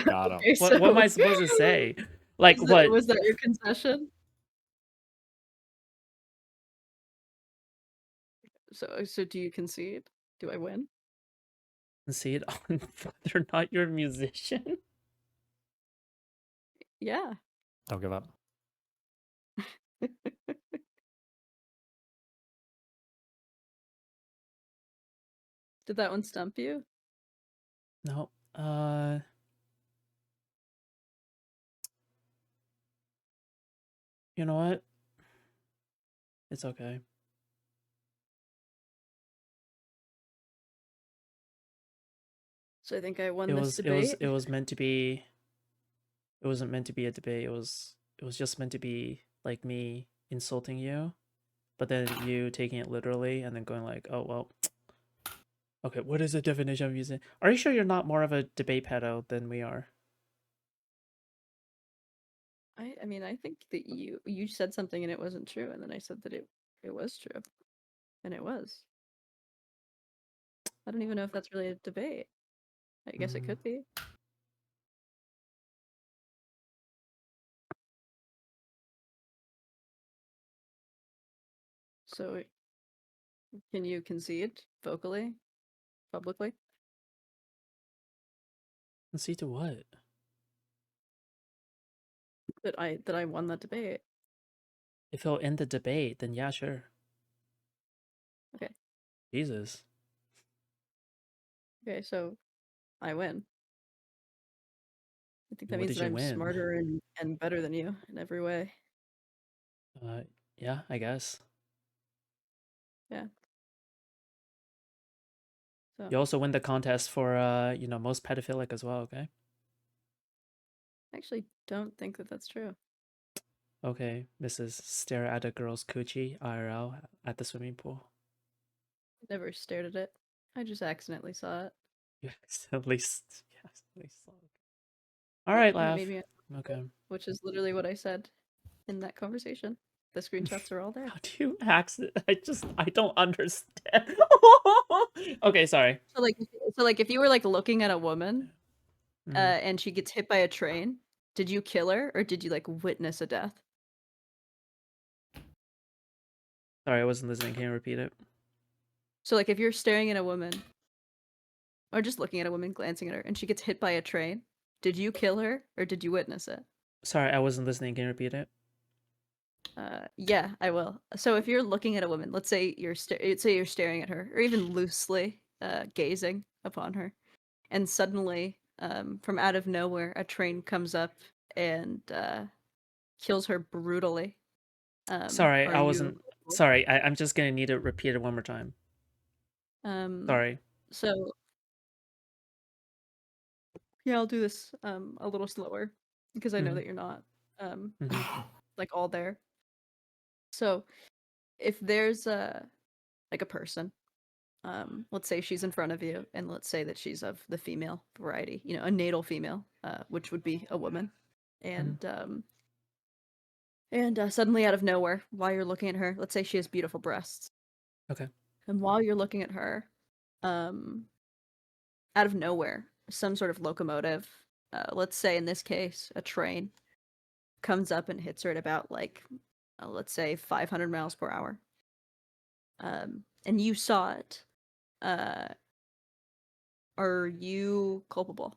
Got him. Okay, What am I supposed to say? Like what? was that your concession? So do you concede? Do I win? Concede on whether or not you're a musician? Yeah. Don't give up. Did that one stump you? No. You know what? It's okay. So I think I won It this was debate. it was meant to be. It wasn't meant to be a debate. It was just meant to be like me insulting you, but then you taking it literally and then going like, "Oh well, okay, what is the definition of using?" Are you sure you're not more of a debate pedo than we are? I mean, I think that you said something and it wasn't true, and then I said that it was true, and it was. I don't even know if that's really a debate. I guess it could be. So can you concede vocally, publicly? Let's see to what? That I won that debate. If it'll end the debate, then yeah, sure. Okay. Jesus. Okay, so I win. I think that What means did that you I'm win? smarter and better than you in every way. Yeah, I guess. Yeah. So You also win the contest for most pedophilic as well, okay? I actually don't think that that's true. Okay, Mrs. Stare at a girl's coochie IRL at the swimming pool. Never stared at it. I just accidentally saw it. You accidentally saw it. All right, And it laugh. made me Okay. which is literally what I said in that conversation. The screenshots are all there. How do you accident? I don't understand. Okay, sorry. So like if you were like looking at a woman Mhm. and she gets hit by a train, did you kill her or did you like witness a death? Sorry, I wasn't listening. Can you repeat it? So like if you're staring at a woman or just looking at a woman, glancing at her, and she gets hit by a train, did you kill her or did you witness it? Sorry, I wasn't listening. Can you repeat it? Yeah, I will. So if you're looking at a woman, let's say you're staring at her, or even loosely gazing upon her, and suddenly, from out of nowhere, a train comes up and kills her brutally. Sorry, Are I you? wasn't. Sorry, I'm just gonna need to repeat it one more time. Sorry. So yeah, I'll do this a little slower because I know Mhm. that you're not Mhm. like all there. So if there's like a person. Let's say she's in front of you, and let's say that she's of the female variety, a natal female, which would be a woman. And suddenly out of nowhere, while you're looking at her, let's say she has beautiful breasts. Okay. And while you're looking at her, out of nowhere, some sort of locomotive, let's say in this case, a train, comes up and hits her at about let's say 500 miles per hour. And you saw it. Are you culpable?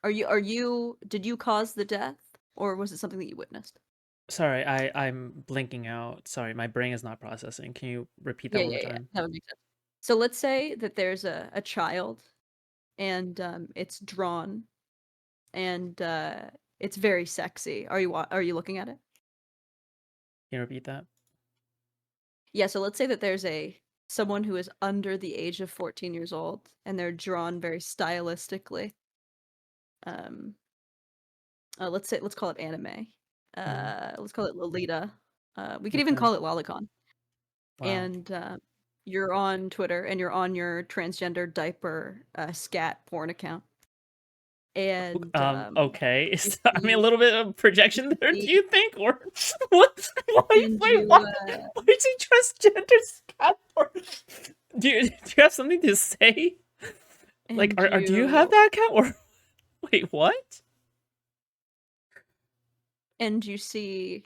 Did you cause the death, or was it something that you witnessed? Sorry, I'm blinking out. Sorry, my brain is not processing. Can you repeat that Yeah, one more yeah, yeah. time? That would make sense. So let's say that there's a child, and it's drawn, and it's very sexy. Are you looking at it? Can you repeat that? Yeah. So let's say that there's someone who is under the age of 14 years old, and they're drawn very stylistically. Let's call it anime. Let's call it Lolita. We could even Okay. call it Lolicon. Wow. And you're on Twitter, and you're on your transgender diaper scat porn account. And Okay. you I mean, a see- little bit of projection there, do see- you think? Or what? Wait, and wait, you, what? Why is he transgender scat porn? Do you have something to say? Like, and do you have that account? Or wait, what? and you see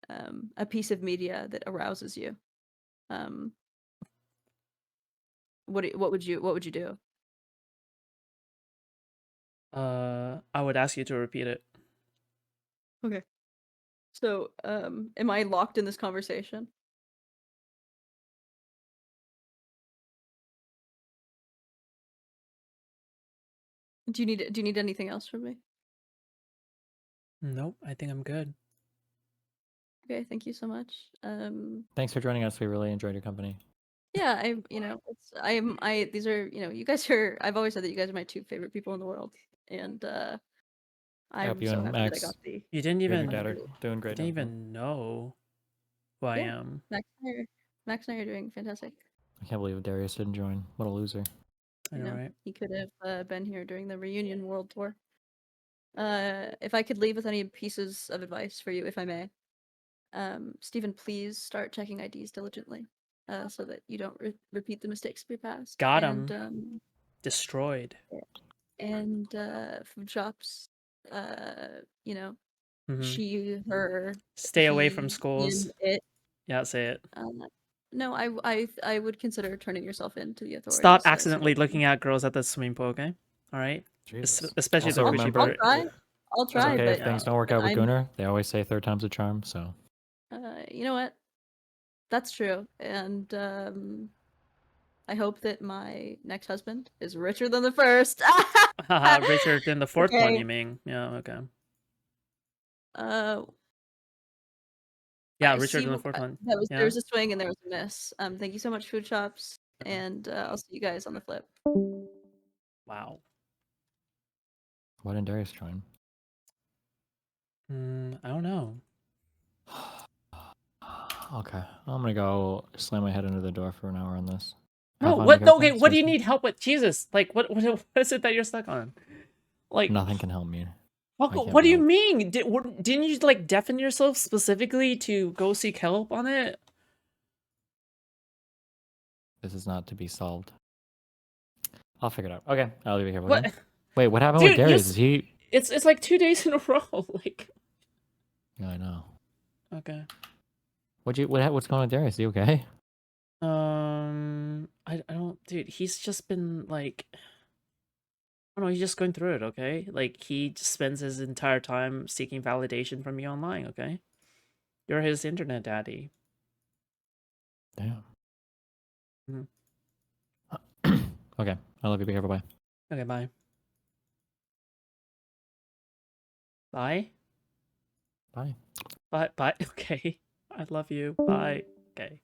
a piece of media that arouses you. What would you do? I would ask you to repeat it. Okay. So, am I locked in this conversation? Do you need anything else from me? Nope, I think I'm good. Okay, thank you so much. Thanks for joining us. We really enjoyed your company. Yeah, these are, you guys are, I've always said that you guys are my two favorite people in the world, and hope I'm you so and happy that I Max- got the. You didn't You and your even dad are doing you great. didn't now. even know who I Yeah. am. Max and I are doing fantastic. I can't believe Darius didn't join. What a loser. I know, right? He could have been here during the reunion world tour. If I could leave with any pieces of advice for you, if I may, Stephen, please start checking IDs diligently, so that you don't repeat the mistakes of your past. Got And, him. Destroyed. Foodshops, Mhm. she, her, Stay away he, from schools. him, it. Yeah, say it. No, I would consider turning yourself in to the authorities. Stop so accidentally that- looking at girls at the swimming pool, okay? All right. Jesus. Especially Also the remember- Richie I'll It's try, okay but if things don't work out with I'm- Gunnar. They always say third time's a charm, so. You know what? That's true, and I hope that my next husband is richer than the first. Haha, Richard than the fourth one, Okay. you mean? Yeah, okay. I Yeah, Richard see than the wh- fourth one. There Yeah. was a swing and there was a miss. Thank you so much, Foodshops, and I'll see you guys on the flip. Wow. Why didn't Darius join? I don't know. Okay. I'm gonna go slam my head into the door for an hour on this. No, Have fun, what? be careful, Okay, what do you stay safe. need help with? Jesus, like, what is it that you're stuck on? Like, Nothing can help me. How I co- can't what do you help. mean? Didn't you like deafen yourself specifically to go seek help on it? This is not to be solved. I'll figure it out. Okay, I'll leave it here. Okay? What? Wait, what happened Dude, with you Darius? s- Is he? It's like 2 days in a row. Like, Yeah, I know. okay. What's going on with Darius? Is he okay? I don't, dude. He's just been like, I don't know. He's just going through it. Okay, like he just spends his entire time seeking validation from you online. Okay, you're his internet daddy. Damn. Mhm. Okay, I love you. Be careful. Bye. Okay, bye. Bye. Bye. Bye. Bye. Okay. I love you. Bye. Okay.